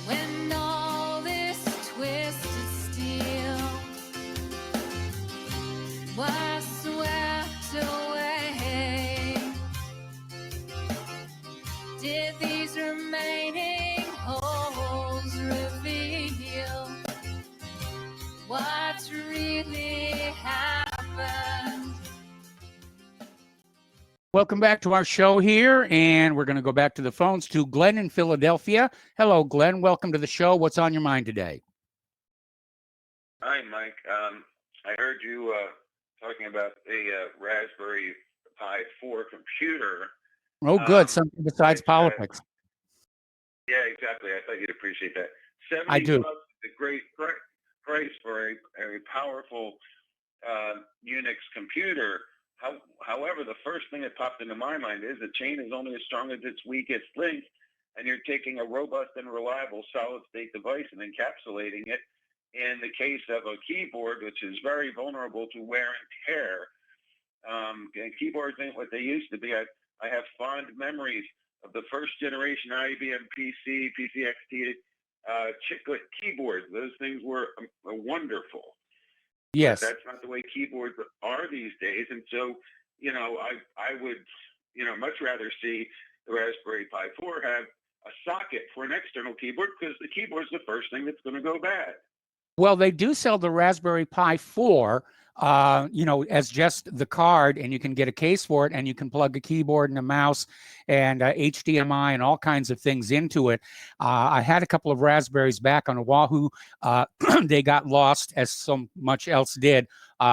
When all this twisted steel was swept away, did these remaining holes reveal what's really happened? Welcome back to our show here, and we're going to go back to the phones to Glenn in Philadelphia. Hello, Glenn. Welcome to the show. What's on your mind today? Hi, Mike. I heard you talking about a Raspberry Pi 4 computer. Oh, good. Something besides politics. Yeah, exactly. I thought you'd appreciate that. I do. $70 is a great price for a powerful Unix computer. However, the first thing that popped into my mind is the chain is only as strong as its weakest link, and you're taking a robust and reliable solid-state device and encapsulating it in the case of a keyboard, which is very vulnerable to wear and tear. And keyboards ain't what they used to be. I have fond memories of the first generation IBM PC, PCXT chiclet keyboards. Those things were wonderful. Yes. But that's not the way keyboards are these days. And so, I would, much rather see the Raspberry Pi 4 have a socket for an external keyboard, because the keyboard's the first thing that's going to go bad. Well, they do sell the Raspberry Pi 4, as just the card, and you can get a case for it, and you can plug a keyboard and a mouse and HDMI and all kinds of things into it. I had a couple of Raspberries back on Oahu. They got lost, as so much else did,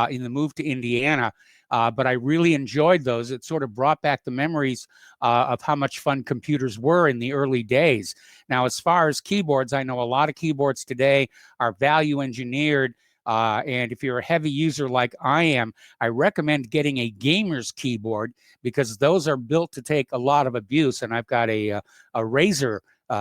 in the move to Indiana. but I really enjoyed those. It sort of brought back the memories of how much fun computers were in the early days. Now, as far as keyboards, I know a lot of keyboards today are value engineered. And if you're a heavy user like I am, I recommend getting a gamer's keyboard because those are built to take a lot of abuse. And I've got a Razer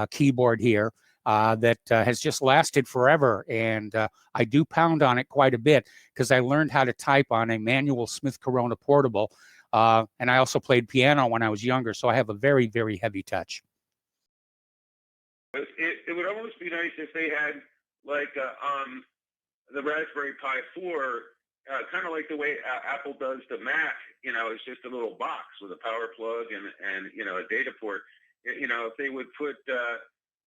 keyboard here that has just lasted forever. And I do pound on it quite a bit because I learned how to type on a manual Smith Corona portable. And I also played piano when I was younger, so I have a very, very heavy touch. It would almost be nice if they had like the Raspberry Pi 4, kind of like the way Apple does the Mac. You know, it's just a little box with a power plug and you know, a data port. You know, if they would put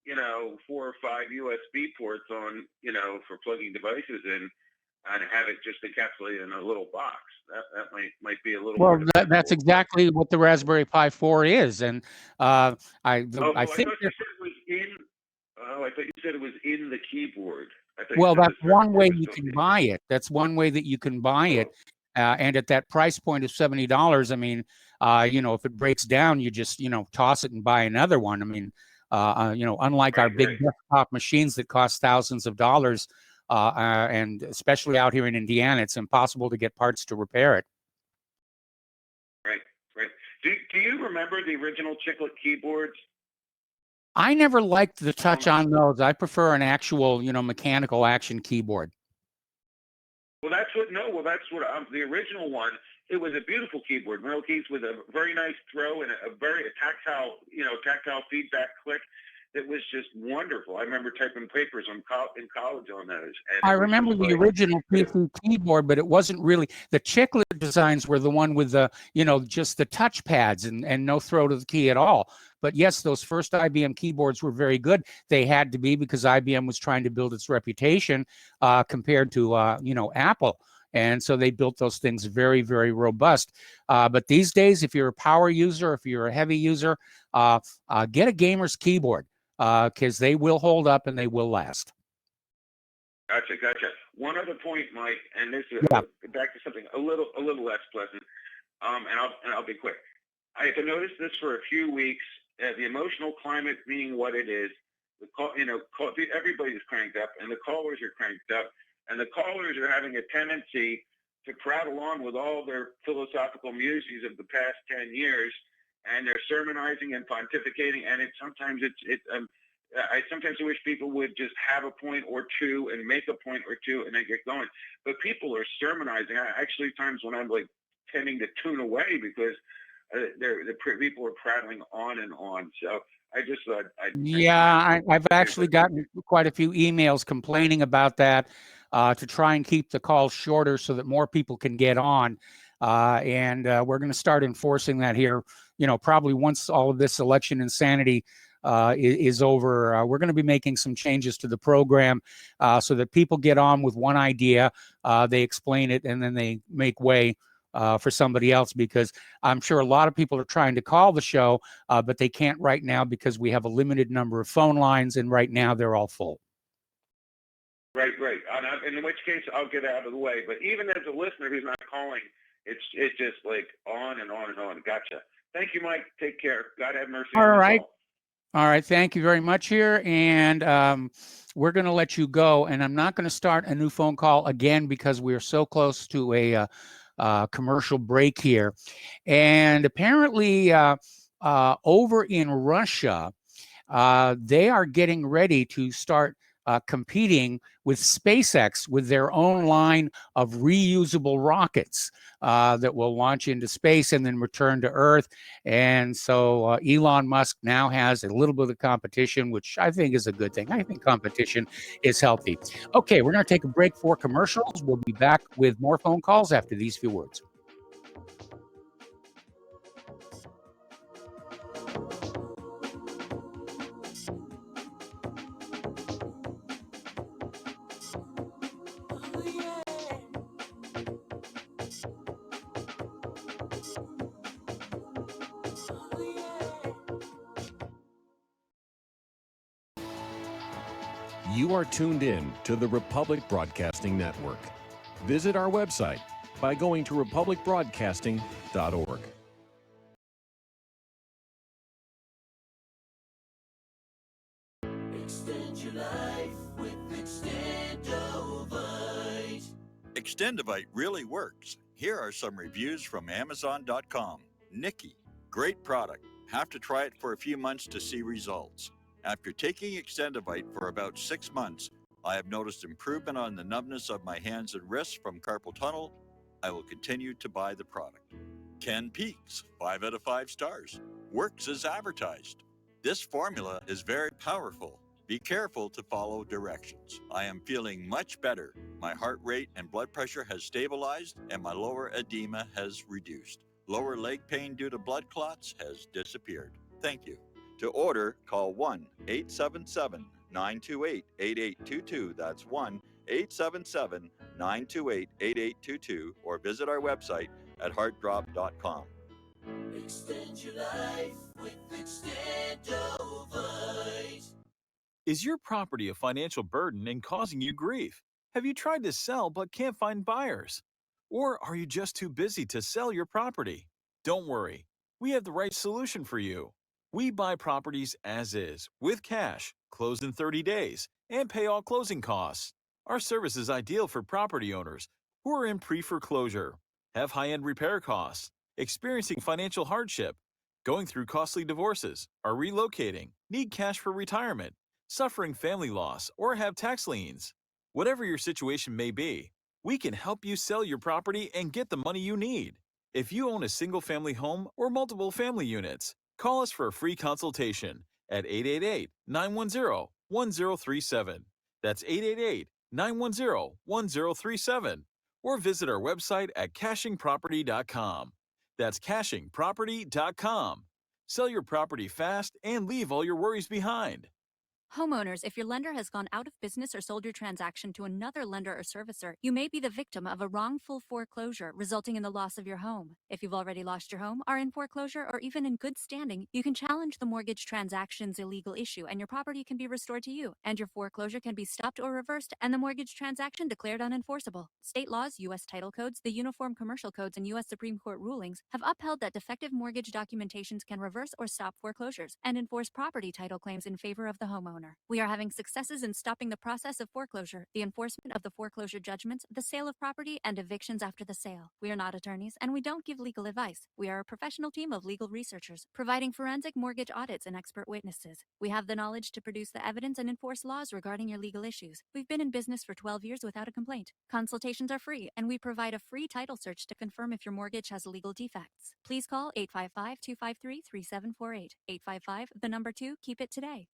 you know, 4 or 5 USB ports on, you know, for plugging devices in, and have it just encapsulated in a little box. That might be a little. Well, more that's exactly what the Raspberry Pi 4 is, and I think. I thought you said it was in. Oh, I thought you said it was in the keyboard. Well, that's one way you can buy it. That's one way that you can buy it, and at that price point of $70, I mean, you know, if it breaks down, you just, you know, toss it and buy another one. I mean, you know, unlike our big desktop machines that cost thousands of dollars, and especially out here in Indiana, it's impossible to get parts to repair it. Right. Do you remember the original chiclet keyboards? I never liked the touch on those. I prefer an actual, you know, mechanical action keyboard. Well, that's what the original one. It was a beautiful keyboard, middle keys with a very nice throw and a very tactile, you know, tactile feedback click. It was just wonderful. I remember typing papers in college on those. And I remember the original PC keyboard, but it wasn't really, the chiclet designs were the one with the, you know, just the touch pads and no throw to the key at all. But yes, those first IBM keyboards were very good. They had to be because IBM was trying to build its reputation compared to, you know, Apple. And so they built those things very, very robust. But these days, if you're a power user, if you're a heavy user, get a gamer's keyboard because they will hold up and they will last. Gotcha. One other point, Mike, and this is back to something a little less pleasant. And I'll be quick. I have noticed this for a few weeks. The emotional climate being what it is, everybody's cranked up, and the callers are cranked up, and the callers are having a tendency to prattle on with all their philosophical musings of the past 10 years, and they're sermonizing and pontificating, and I sometimes wish people would just have a point or two and make a point or two and then get going. But people are sermonizing. Actually, times when I'm like tending to tune away because people are prattling on and on. So I just thought I've actually gotten quite a few emails complaining about that to try and keep the calls shorter so that more people can get on. And we're going to start enforcing that here, you know, probably once all of this election insanity is over. We're going to be making some changes to the program so that people get on with one idea, they explain it, and then they make way for somebody else, because I'm sure a lot of people are trying to call the show, but they can't right now because we have a limited number of phone lines, and right now they're all full. Right. In which case, I'll get out of the way. But even as a listener who's not calling, it's just like on and on and on. Gotcha. Thank you, Mike. Take care. God have mercy. All right. All right. Thank you very much here. And we're going to let you go. And I'm not going to start a new phone call again because we are so close to a commercial break here. And apparently over in Russia, they are getting ready to start competing with SpaceX with their own line of reusable rockets that will launch into space and then return to Earth. And so Elon Musk now has a little bit of competition, which I think is a good thing. I think competition is healthy. Okay, we're going to take a break for commercials. We'll be back with more phone calls after these few words. You are tuned in to the Republic Broadcasting Network. Visit our website, by going to republicbroadcasting.org. Extend your life with Extendovite. Extendovite really works. Here are some reviews from Amazon.com. Nikki, great product. Have to try it for a few months to see results. After taking Extendovite for about 6 months, I have noticed improvement on the numbness of my hands and wrists from carpal tunnel. I will continue to buy the product. Ken Peaks, 5 out of 5 stars. Works as advertised. This formula is very powerful. Be careful to follow directions. I am feeling much better. My heart rate and blood pressure has stabilized and my lower edema has reduced. Lower leg pain due to blood clots has disappeared. Thank you. To order, call 1-877-928-8822. That's 1-877-928-8822 or visit our website at heartdrop.com. Extend your life with Extendovite. Is your property a financial burden and causing you grief? Have you tried to sell but can't find buyers? Or are you just too busy to sell your property? Don't worry, we have the right solution for you. We buy properties as is, with cash, close in 30 days, and pay all closing costs. Our service is ideal for property owners who are in pre-foreclosure, have high-end repair costs, experiencing financial hardship, going through costly divorces, are relocating, need cash for retirement, suffering family loss, or have tax liens. Whatever your situation may be, we can help you sell your property and get the money you need. If you own a single-family home or multiple family units, call us for a free consultation at 888-910-1037. That's 888-910-1037. Or visit our website at cashingproperty.com. That's cashingproperty.com. Sell your property fast and leave all your worries behind. Homeowners, if your lender has gone out of business or sold your transaction to another lender or servicer, you may be the victim of a wrongful foreclosure resulting in the loss of your home. If you've already lost your home, are in foreclosure, or even in good standing, you can challenge the mortgage transaction's illegal issue and your property can be restored to you, and your foreclosure can be stopped or reversed and the mortgage transaction declared unenforceable. State laws, U.S. title codes, the Uniform Commercial Codes, and U.S. Supreme Court rulings have upheld that defective mortgage documentations can reverse or stop foreclosures and enforce property title claims in favor of the homeowner. We are having successes in stopping the process of foreclosure, the enforcement of the foreclosure judgments, the sale of property, and evictions after the sale. We are not attorneys, and we don't give legal advice. We are a professional team of legal researchers, providing forensic mortgage audits and expert witnesses. We have the knowledge to produce the evidence and enforce laws regarding your legal issues. We've been in business for 12 years without a complaint. Consultations are free, and we provide a free title search to confirm if your mortgage has legal defects. Please call 855-253-3748. 855, the number 2, keep it today.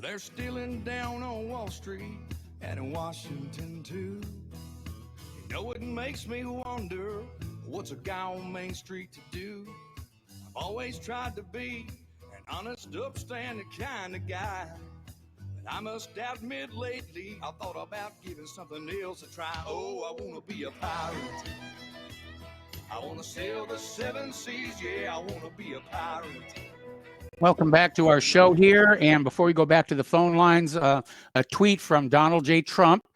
They're stealing down on Wall Street and in Washington too. You know it makes me wonder, what's a guy on Main Street to do? I've always tried to be an honest, upstanding kind of guy, but I must admit lately I thought about giving something else a try. Oh, I want to be a pirate. I want to sail the 7 seas, yeah, I want to be a pirate. Welcome back to our show here. And before we go back to the phone lines, a tweet from Donald J. Trump.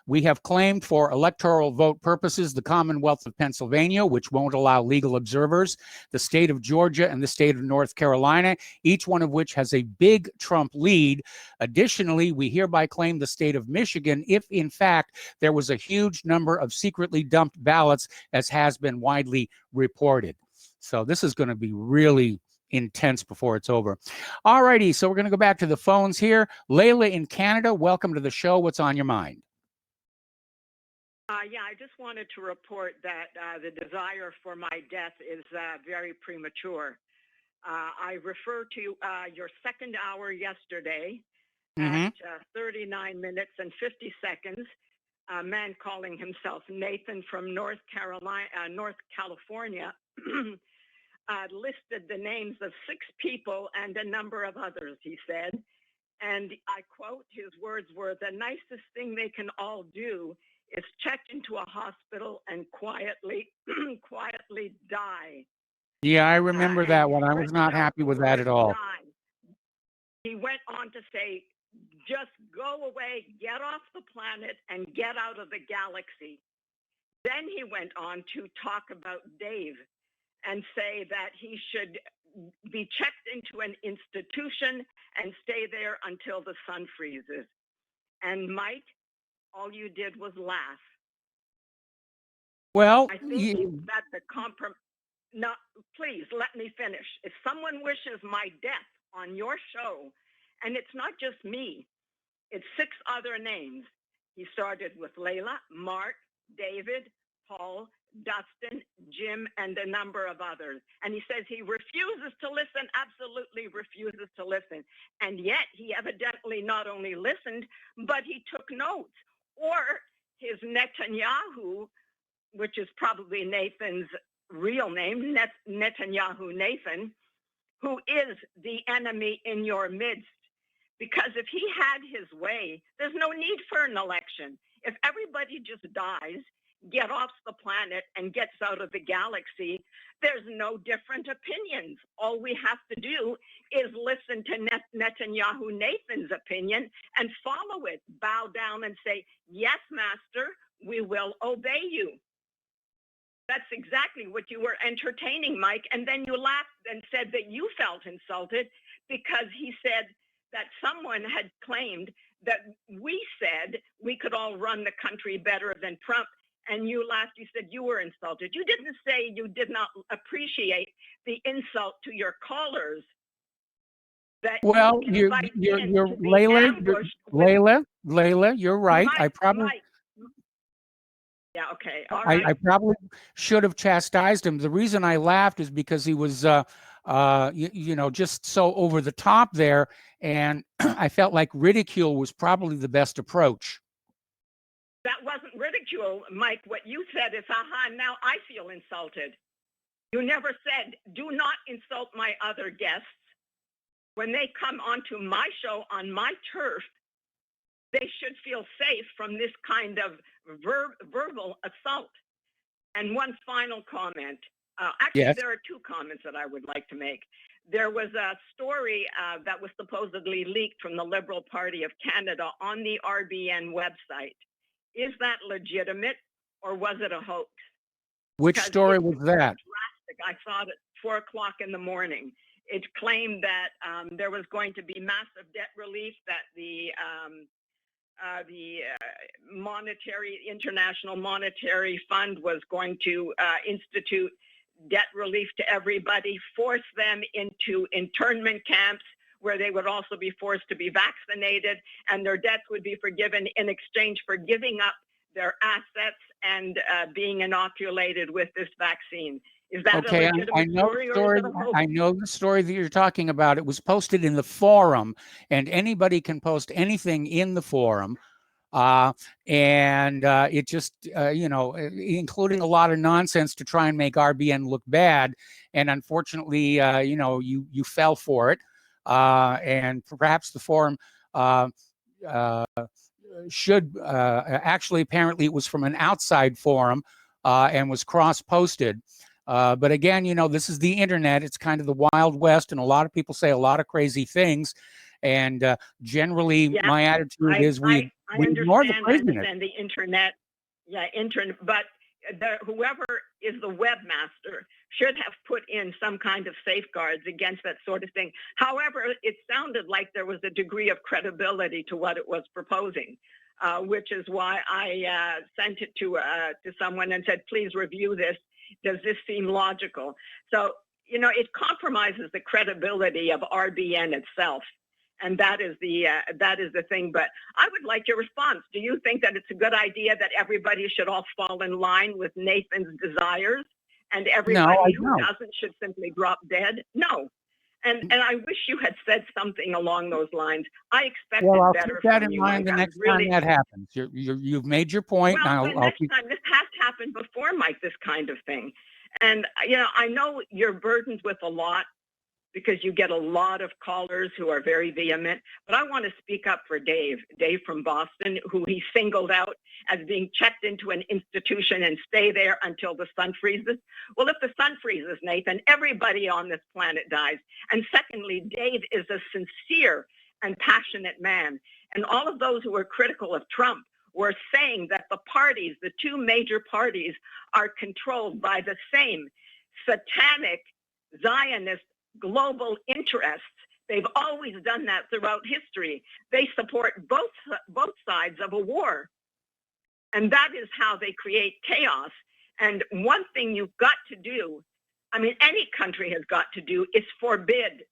We have claimed for electoral vote purposes the Commonwealth of Pennsylvania, which won't allow legal observers, the state of Georgia, and the state of North Carolina, each one of which has a big Trump lead. Additionally, we hereby claim the state of Michigan if, in fact, there was a huge number of secretly dumped ballots, as has been widely reported. So this is going to be really intense before it's over. All righty, so we're going to go back to the phones here. Layla in Canada, welcome to the show. What's on your mind? Yeah, I just wanted to report that the desire for my death is very premature. I refer to your second hour yesterday at 39 minutes and 50 seconds. A man calling himself Nathan from North California listed the names of 6 people and a number of others, he said. And I quote, his words were, "The nicest thing they can all do is check into a hospital and quietly die." Yeah, I remember that one. I was not happy with that at all. He went on to say, just go away, get off the planet, and get out of the galaxy. Then he went on to talk about Dave and say that he should be checked into an institution and stay there until the sun freezes. And Mike, all you did was laugh. Well, I think that the compromise. No, please let me finish. If someone wishes my death on your show, and it's not just me, it's 6 other names. He started with Layla, Mark, David, Paul, Dustin, Jim, and a number of others. And he says he refuses to listen, absolutely refuses to listen. And yet he evidently not only listened, but he took notes. Or his Netanyahu, which is probably Nathan's real name, Netanyahu Nathan, who is the enemy in your midst. Because if he had his way, there's no need for an election. If everybody just dies, gets off the planet and gets out of the galaxy, there's no different opinions. All we have to do is listen to Netanyahu Nathan's opinion and follow it, bow down and say, yes, master, we will obey you. That's exactly what you were entertaining, Mike. And then you laughed and said that you felt insulted because he said that someone had claimed that we said we could all run the country better than Trump. And you laughed. You said you were insulted. You didn't say you did not appreciate the insult to your callers. That well, you're Layla, you're right. Mike, I yeah, okay. All right. I probably should have chastised him. The reason I laughed is because he was, just so over the top there, and I felt like ridicule was probably the best approach. That wasn't ridicule, Mike. What you said is, now I feel insulted. You never said, do not insult my other guests. When they come onto my show on my turf, they should feel safe from this kind of verbal assault. And one final comment. Actually, yes. There are 2 comments that I would like to make. There was a story that was supposedly leaked from the Liberal Party of Canada on the RBN website. Is that legitimate, or was it a hoax? Which story was that? Drastic. I saw it at 4 o'clock in the morning. It claimed that there was going to be massive debt relief, that the International Monetary Fund was going to institute debt relief to everybody, force them into internment camps where they would also be forced to be vaccinated, and their debts would be forgiven in exchange for giving up their assets and being inoculated with this vaccine. Is that okay? A legitimate story? I know the story that you're talking about. It was posted in the forum, and anybody can post anything in the forum. It just, including a lot of nonsense to try and make RBN look bad. And unfortunately, you fell for it. And perhaps the forum should actually, apparently it was from an outside forum and was cross-posted. But again, this is the internet. It's kind of the Wild West, and a lot of people say a lot of crazy things. And generally, my attitude is we ignore the craziness. I understand the internet. Yeah, but whoever is the webmaster should have put in some kind of safeguards against that sort of thing. However, it sounded like there was a degree of credibility to what it was proposing, which is why I sent it to someone and said, please review this. Does this seem logical? So, it compromises the credibility of RBN itself. And that is the thing. But I would like your response. Do you think that it's a good idea that everybody should all fall in line with Nathan's desires, and everybody who doesn't should simply drop dead? No. And I wish you had said something along those lines. I expected I'll better keep that from in you. mind the next time that happens. You've made your point. Well, the next time, this has happened before, Mike, this kind of thing. And, I know you're burdened with a lot, because you get a lot of callers who are very vehement. But I want to speak up for Dave from Boston, who he singled out as being checked into an institution and stay there until the sun freezes. Well, if the sun freezes, Nathan, everybody on this planet dies. And secondly, Dave is a sincere and passionate man. And all of those who are critical of Trump were saying that the parties, the two major parties, are controlled by the same satanic Zionist global interests. They've always done that throughout history. They support both sides of a war. And that is how they create chaos. And one thing you've got to do, I mean, any country has got to do, is forbid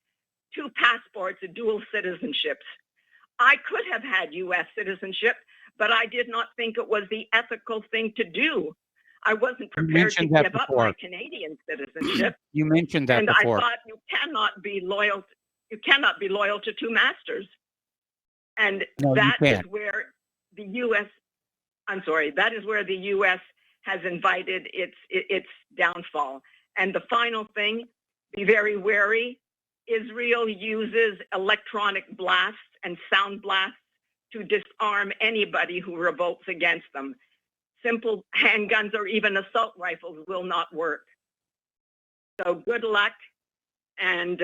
two passports and dual citizenships. I could have had U.S. citizenship, but I did not think it was the ethical thing to do. I wasn't prepared to give up my Canadian citizenship. You mentioned that and before. I thought you cannot be loyal to two masters. And No, that you is can't. where the U.S. That is where the U.S. has invited its downfall. And the final thing, be very wary. Israel uses electronic blasts and sound blasts to disarm anybody who revolts against them. Simple handguns or even assault rifles will not work. So good luck and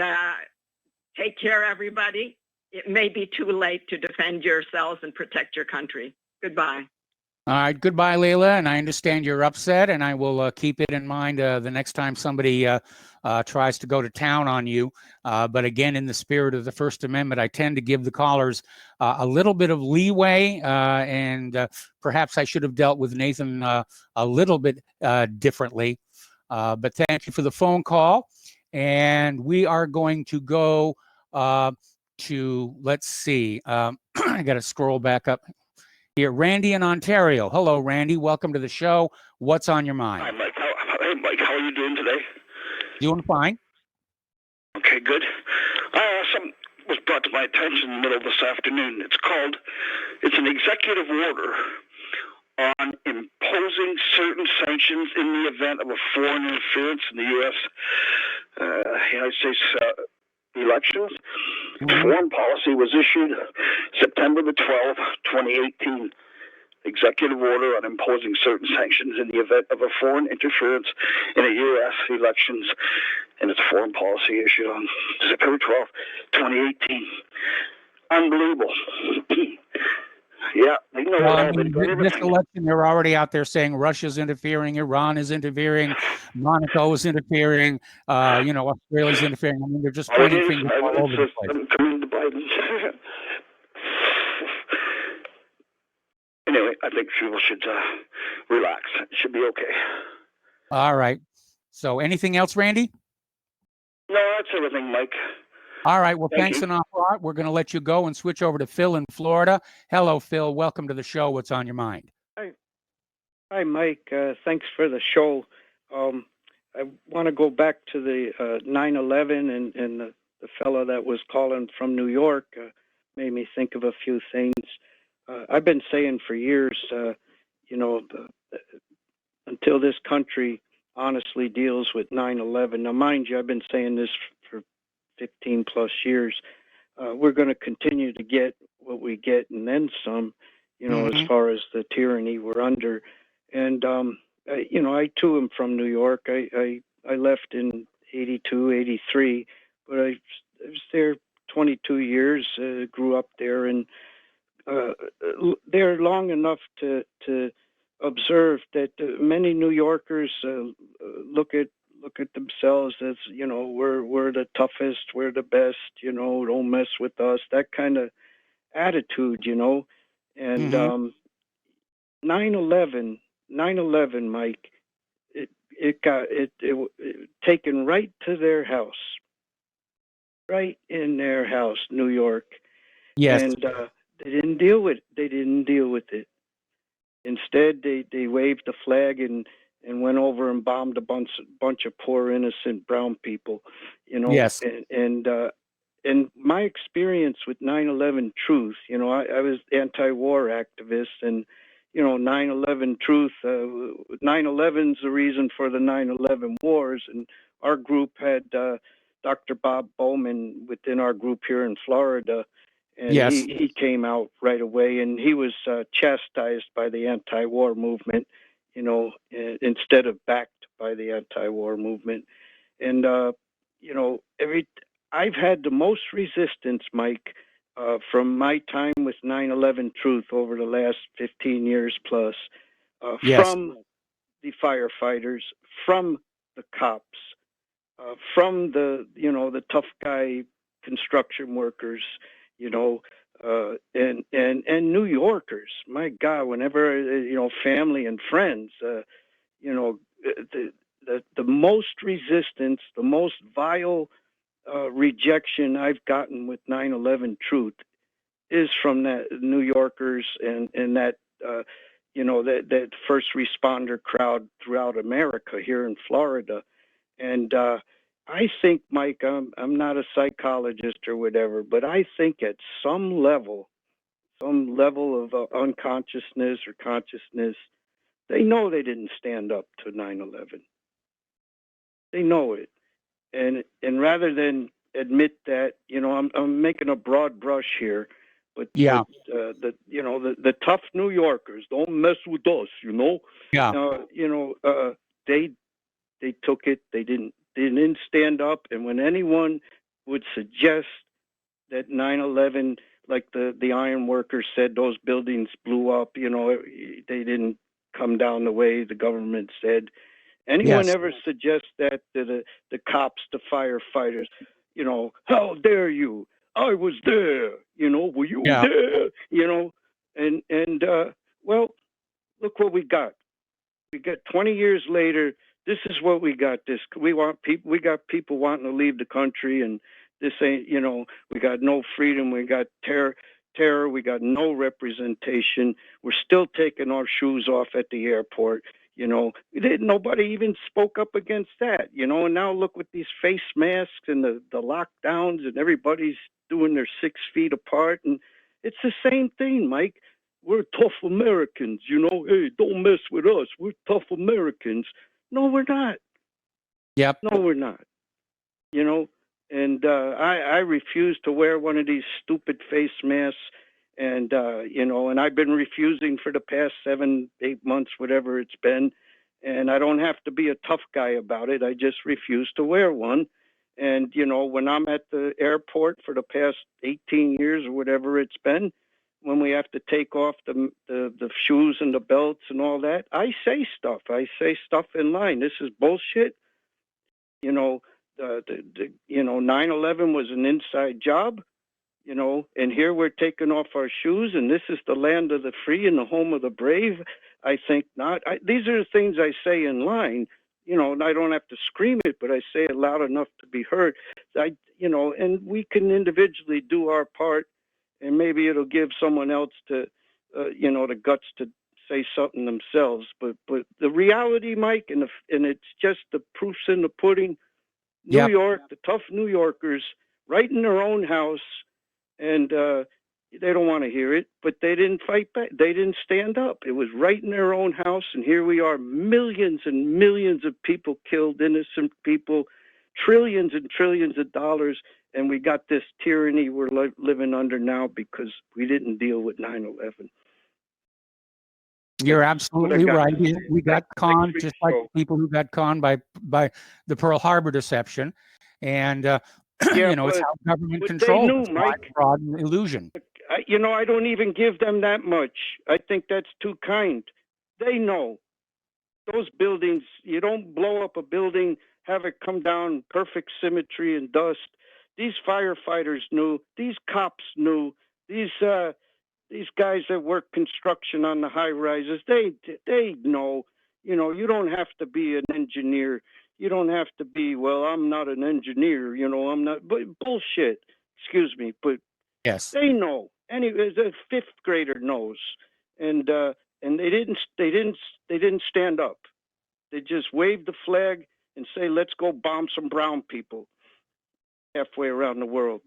take care, everybody. It may be too late to defend yourselves and protect your country. Goodbye. All right, goodbye, Leila, and I understand you're upset, and I will keep it in mind the next time somebody tries to go to town on you. But again, in the spirit of the First Amendment, I tend to give the callers a little bit of leeway, and perhaps I should have dealt with Nathan a little bit differently. But thank you for the phone call, and we are going to go to, let's see, I got to scroll back up here. Randy in Ontario. Hello, Randy. Welcome to the show. What's on your mind? Hi, Mike. How are you doing today? Doing fine. Okay, good. Something was brought to my attention in the middle of this afternoon. It's an executive order on imposing certain sanctions in the event of a foreign interference in the U.S. United States elections. Foreign policy was issued September the 12th, 2018. Executive order on imposing certain sanctions in the event of a foreign interference in a U.S. elections, and it's a foreign policy issued on September 12th, 2018. Unbelievable. Yeah, they know I mean, this election, they're already out there saying Russia's interfering, Iran is interfering, Monaco is interfering, Australia's interfering. I mean, they're just pointing fingers all over the place. Coming to Biden. Anyway, I think people should relax. It should be okay. All right. So anything else, Randy? No, that's everything, Mike. All right. Well, Thank thanks you. an awful lot. We're going to let you go and switch over to Phil in Florida. Hello, Phil. Welcome to the show. What's on your mind? Hi, Mike. Thanks for the show. I want to go back to the 9/11 and the fellow that was calling from New York made me think of a few things. I've been saying for years, until this country honestly deals with 9/11. Now, mind you, I've been saying this for 15 plus years. We're going to continue to get what we get and then some, as far as the tyranny we're under. And, I too am from New York. I left in 82, 83, but I was there 22 years, grew up there, and there long enough to observe that many New Yorkers look at themselves as, we're the toughest, we're the best, don't mess with us, that kind of attitude, and 9/11, Mike, it got taken right to their house, right in their house, New York. Yes. And they didn't deal with it. Instead, they waved the flag and went over and bombed a bunch of poor innocent brown people, Yes. And my experience with 9/11 Truth, I was anti-war activist, and 9/11 Truth, 9/11's the reason for the 9/11 wars, and our group had Dr. Bob Bowman within our group here in Florida, and Yes. he came out right away, and he was chastised by the anti-war movement, instead of backed by the anti-war movement. And I've had the most resistance, Mike, from my time with 9/11 Truth over the last 15 years plus, Yes. from the firefighters, from the cops, from the the tough guy construction workers, and New Yorkers. My God, whenever family and friends, the most resistance, the most vile rejection I've gotten with 9/11 Truth is from that New Yorkers and that that first responder crowd throughout America here in Florida. And I think, Mike, I'm not a psychologist or whatever, but I think at some level of unconsciousness or consciousness, they know they didn't stand up to 9/11. They know it, and rather than admit that, I'm making a broad brush here, but Yeah. the tough New Yorkers don't mess with us, Yeah. They took it. They didn't stand up, and when anyone would suggest that 9/11, like the iron workers said, those buildings blew up, they didn't come down the way the government said. Anyone Yes. ever suggests that to the cops, the firefighters, how dare you? I was there, were you Yeah. there? And well, look what we got. We got 20 years later. This is what we got. We got people wanting to leave the country, and this ain't. We got no freedom. We got terror. We got no representation. We're still taking our shoes off at the airport. Nobody even spoke up against that. And now look with these face masks and the lockdowns, and everybody's doing their 6 feet apart, and it's the same thing, Mike. We're tough Americans, Hey, don't mess with us. We're tough Americans. No, we're not. Yep. No, we're not. And I refuse to wear one of these stupid face masks. And, and I've been refusing for the past 7, 8 months, whatever it's been. And I don't have to be a tough guy about it. I just refuse to wear one. And, when I'm at the airport for the past 18 years or whatever it's been, when we have to take off the shoes and the belts and all that, I say stuff. I say stuff in line. This is bullshit. 9/11 was an inside job. And here we're taking off our shoes, and this is the land of the free and the home of the brave. I think not. These are the things I say in line. And I don't have to scream it, but I say it loud enough to be heard. And we can individually do our part, and maybe it'll give someone else the guts to say something themselves. But the reality, Mike, and it's just the proof's in the pudding. New York, the tough New Yorkers, right in their own house, and they don't want to hear it, but they didn't fight back. They didn't stand up. It was right in their own house, and here we are, millions and millions of people killed, innocent people, trillions and trillions of dollars, and we got this tyranny we're living under now because we didn't deal with 9/11. You're absolutely right. We got conned just like people who got conned by the Pearl Harbor deception, and it's how government controls. They knew, Mike. Fraud and illusion. I don't even give them that much. I think that's too kind. They know. Those buildings, you don't blow up a building, have it come down perfect symmetry and dust. These firefighters knew. These cops knew. These guys that work construction on the high rises, they know. You don't have to be an engineer. You don't have to be. Well, I'm not an engineer. I'm not. But bullshit. Excuse me, but yes, they know. Anyway, a 5th grader knows, and they didn't stand up. They just waved the flag and say, "Let's go bomb some brown people halfway around the world."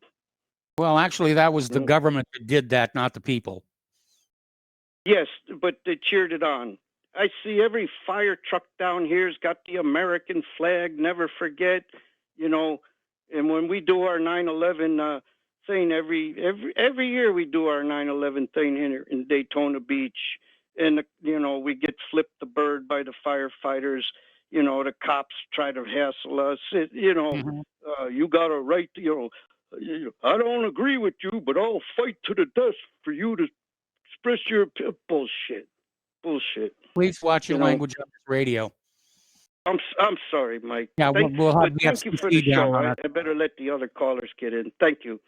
Well, actually, that was the government that did that, not the people. Yes, but they cheered it on. I see every fire truck down here's got the American flag. Never forget, And when we do our 9/11 thing every year, we do our 9/11 thing here in Daytona Beach, and we get flipped the bird by the firefighters. The cops try to hassle us. You got a right to, I don't agree with you, but I'll fight to the death for you to express your bullshit. Bullshit. Please watch your language on this radio. I'm sorry, Mike. Yeah, we'll have the thank you for the FCC down show. on I it. better let the other callers get in. Thank you.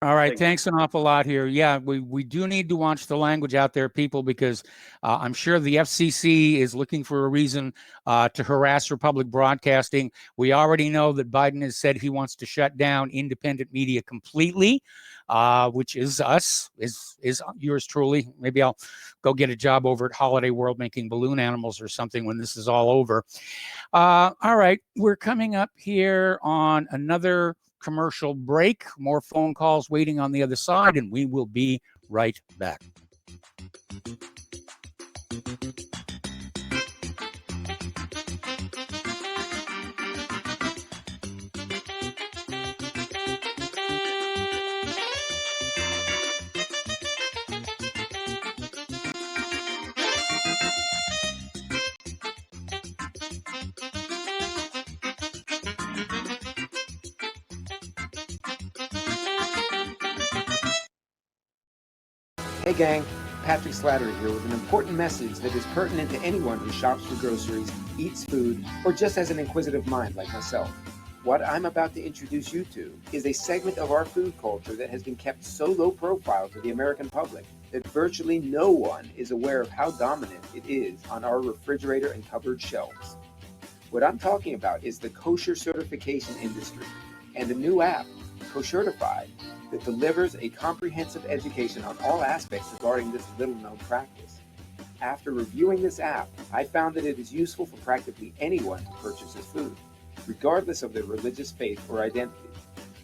All right, thanks an awful lot here. Yeah, we do need to watch the language out there, people, because I'm sure the FCC is looking for a reason to harass Republic Broadcasting. We already know that Biden has said he wants to shut down independent media completely, which is us, is yours truly. Maybe I'll go get a job over at Holiday World making balloon animals or something when this is all over. All right, we're coming up here on another commercial break. More phone calls waiting on the other side, and we will be right back. Hey gang, Patrick Slattery here with an important message that is pertinent to anyone who shops for groceries, eats food, or just has an inquisitive mind like myself. What I'm about to introduce you to is a segment of our food culture that has been kept so low profile to the American public that virtually no one is aware of how dominant it is on our refrigerator and cupboard shelves. What I'm talking about is the kosher certification industry and a new app, Koshertified, that delivers a comprehensive education on all aspects regarding this little-known practice. After reviewing this app, I found that it is useful for practically anyone who purchases food, regardless of their religious faith or identity.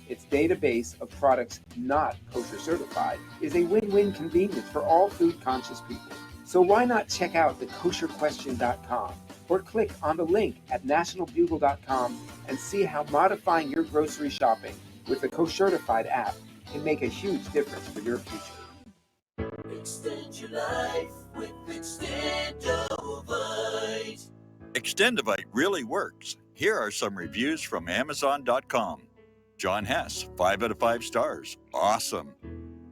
Its database of products not kosher certified is a win-win convenience for all food-conscious people. So why not check out the kosherquestion.com or click on the link at nationalbugle.com and see how modifying your grocery shopping with the Koshertified app can make a huge difference for your future. Extend your life with Extendovite. Extendovite really works. Here are some reviews from Amazon.com. John Hess, 5 out of 5 stars. Awesome.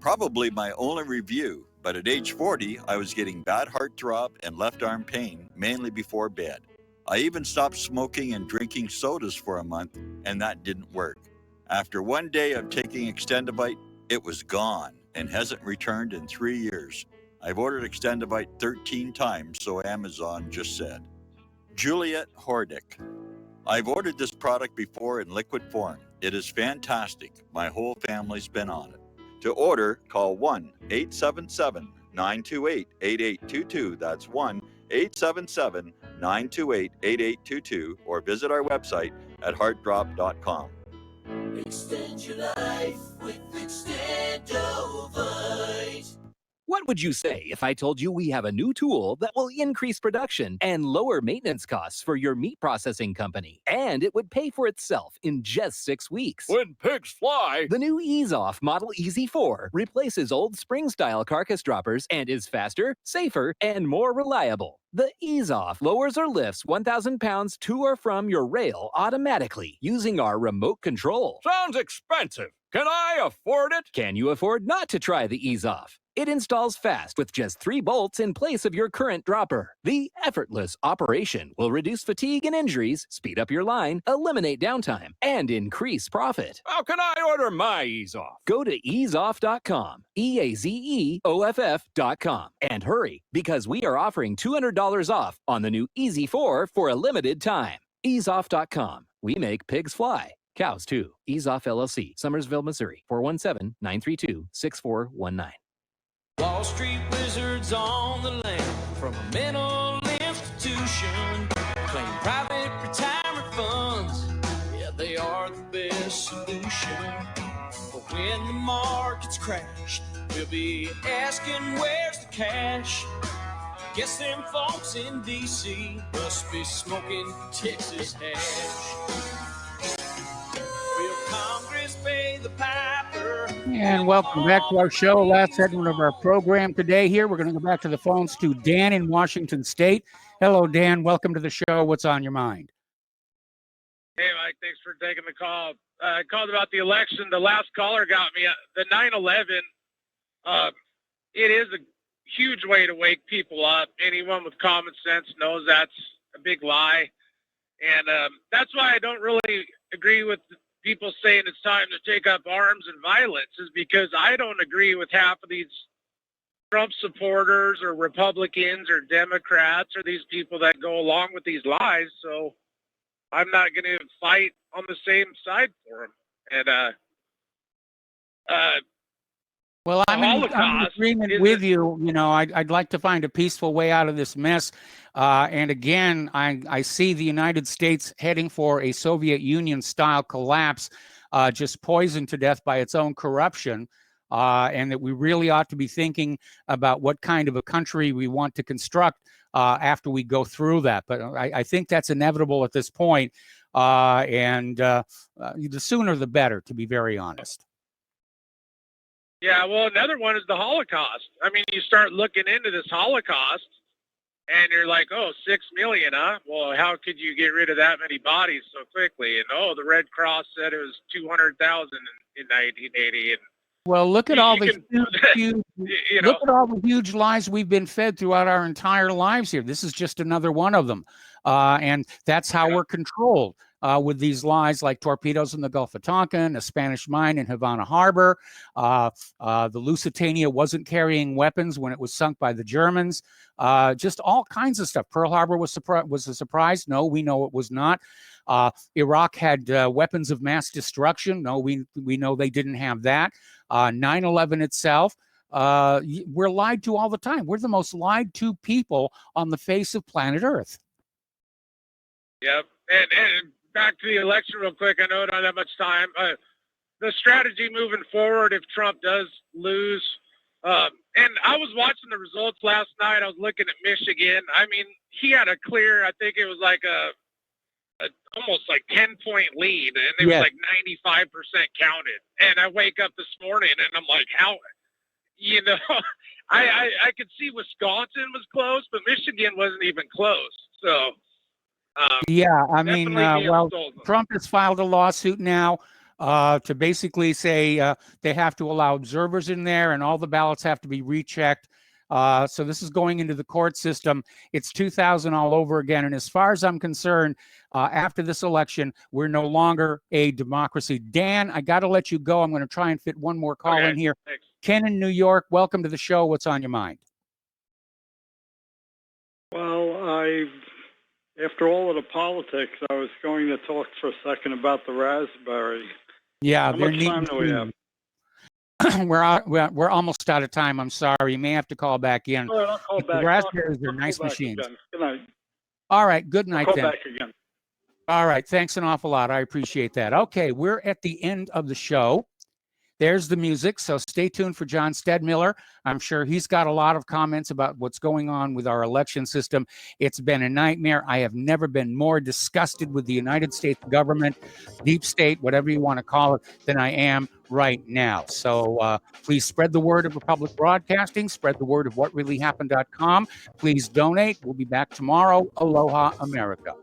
Probably my only review, but at age 40, I was getting bad heartthrob and left arm pain, mainly before bed. I even stopped smoking and drinking sodas for a month, and that didn't work. After one day of taking Extendovite, it was gone and hasn't returned in 3 years. I've ordered Extendovite 13 times, so Amazon just said. Juliet Hordick. I've ordered this product before in liquid form. It is fantastic. My whole family's been on it. To order, call 1-877-928-8822. That's 1-877-928-8822, or visit our website at heartdrop.com. Extend your life with Extendovite. What would you say if I told you we have a new tool that will increase production and lower maintenance costs for your meat processing company? And it would pay for itself in just 6 weeks. When pigs fly! The new Ease Off Model Easy 4 replaces old spring-style carcass droppers and is faster, safer, and more reliable. The Ease Off lowers or lifts 1,000 pounds to or from your rail automatically using our remote control. Sounds expensive. Can I afford it? Can you afford not to try the Ease Off? It installs fast with just 3 bolts in place of your current dropper. The effortless operation will reduce fatigue and injuries, speed up your line, eliminate downtime, and increase profit. How can I order my Ease Off? Go to easeoff.com, EAZEOFF.com, and hurry, because we are offering $200 off on the new Easy 4 for a limited time. Easeoff.com. We make pigs fly. Cows, too. Ease Off LLC, Summersville, Missouri, 417-932-6419. Wall Street wizards on the land from a mental institution claim private retirement funds. Yeah, they are the best solution. But when the markets crash, we'll be asking where's the cash. Guess them folks in D.C. must be smoking Texas hash. Will Congress pay the piper? And welcome back to our show. Last segment of our program today here. We're going to go back to the phones to Dan in Washington State. Hello, Dan. Welcome to the show. What's on your mind? Hey, Mike, thanks for taking the call. I called about the election. The last caller got me. The 9/11, it is a huge way to wake people up. Anyone with common sense knows that's a big lie. And that's why I don't really agree with people saying it's time to take up arms and violence, is because I don't agree with half of these Trump supporters or Republicans or Democrats or these people that go along with these lies. So I'm not going to fight on the same side for them. And Well, I'm in agreement with you. You know, I'd like to find a peaceful way out of this mess. And again, I see the United States heading for a Soviet Union-style collapse, just poisoned to death by its own corruption, and that we really ought to be thinking about what kind of a country we want to construct after we go through that. But I think that's inevitable at this point, and the sooner the better, to be very honest. yeah, well, another one is the Holocaust. I mean, you start looking into this Holocaust, and you're like, oh, 6 million, huh? Well, how could you get rid of that many bodies so quickly? And, oh, the Red Cross said it was 200,000 in 1980. And well, look at all the huge, you know, look at all the huge lies we've been fed throughout our entire lives here. This is just another one of them, and that's how we're controlled with these lies, like torpedoes in the Gulf of Tonkin, a Spanish mine in Havana Harbor. The Lusitania wasn't carrying weapons when it was sunk by the Germans. Just all kinds of stuff. Pearl Harbor was a surprise. No, we know it was not. Iraq had weapons of mass destruction. No, we know they didn't have that. 9/11 itself, we're lied to all the time. We're the most lied to people on the face of planet Earth. Yep. And back to the election real quick. I know I don't have much time. The strategy moving forward, if Trump does lose, and I was watching the results last night. I was looking at Michigan. I mean, he had a clear, I think it was like a almost like 10-point lead, and it was like 95% counted. And I wake up this morning and I'm like, how, you know, I could see Wisconsin was close, but Michigan wasn't even close. So yeah, I mean, well, stolen. Trump has filed a lawsuit now to basically say they have to allow observers in there, and all the ballots have to be rechecked. So this is going into the court system. It's 2000 all over again. And as far as I'm concerned, after this election, we're no longer a democracy. Dan, I got to let you go. I'm going to try and fit one more call in here. Thanks. Ken in New York, welcome to the show. What's on your mind? Well, after all of the politics, I was going to talk for a second about the raspberry. Yeah, How much time do we have? We're almost out of time. I'm sorry. You may have to call back in. All right, I'll call back. The raspberries are I'll nice call back machines. again. Good night. All right. Good night, I'll call then. back again. All right. Thanks an awful lot. I appreciate that. Okay. We're at the end of the show. There's the music. So stay tuned for John Stedmiller. I'm sure he's got a lot of comments about what's going on with our election system. It's been a nightmare. I have never been more disgusted with the United States government, deep state, whatever you want to call it, than I am right now. So please spread the word of Republic Broadcasting. Spread the word of whatreallyhappened.com. Please donate. We'll be back tomorrow. Aloha, America.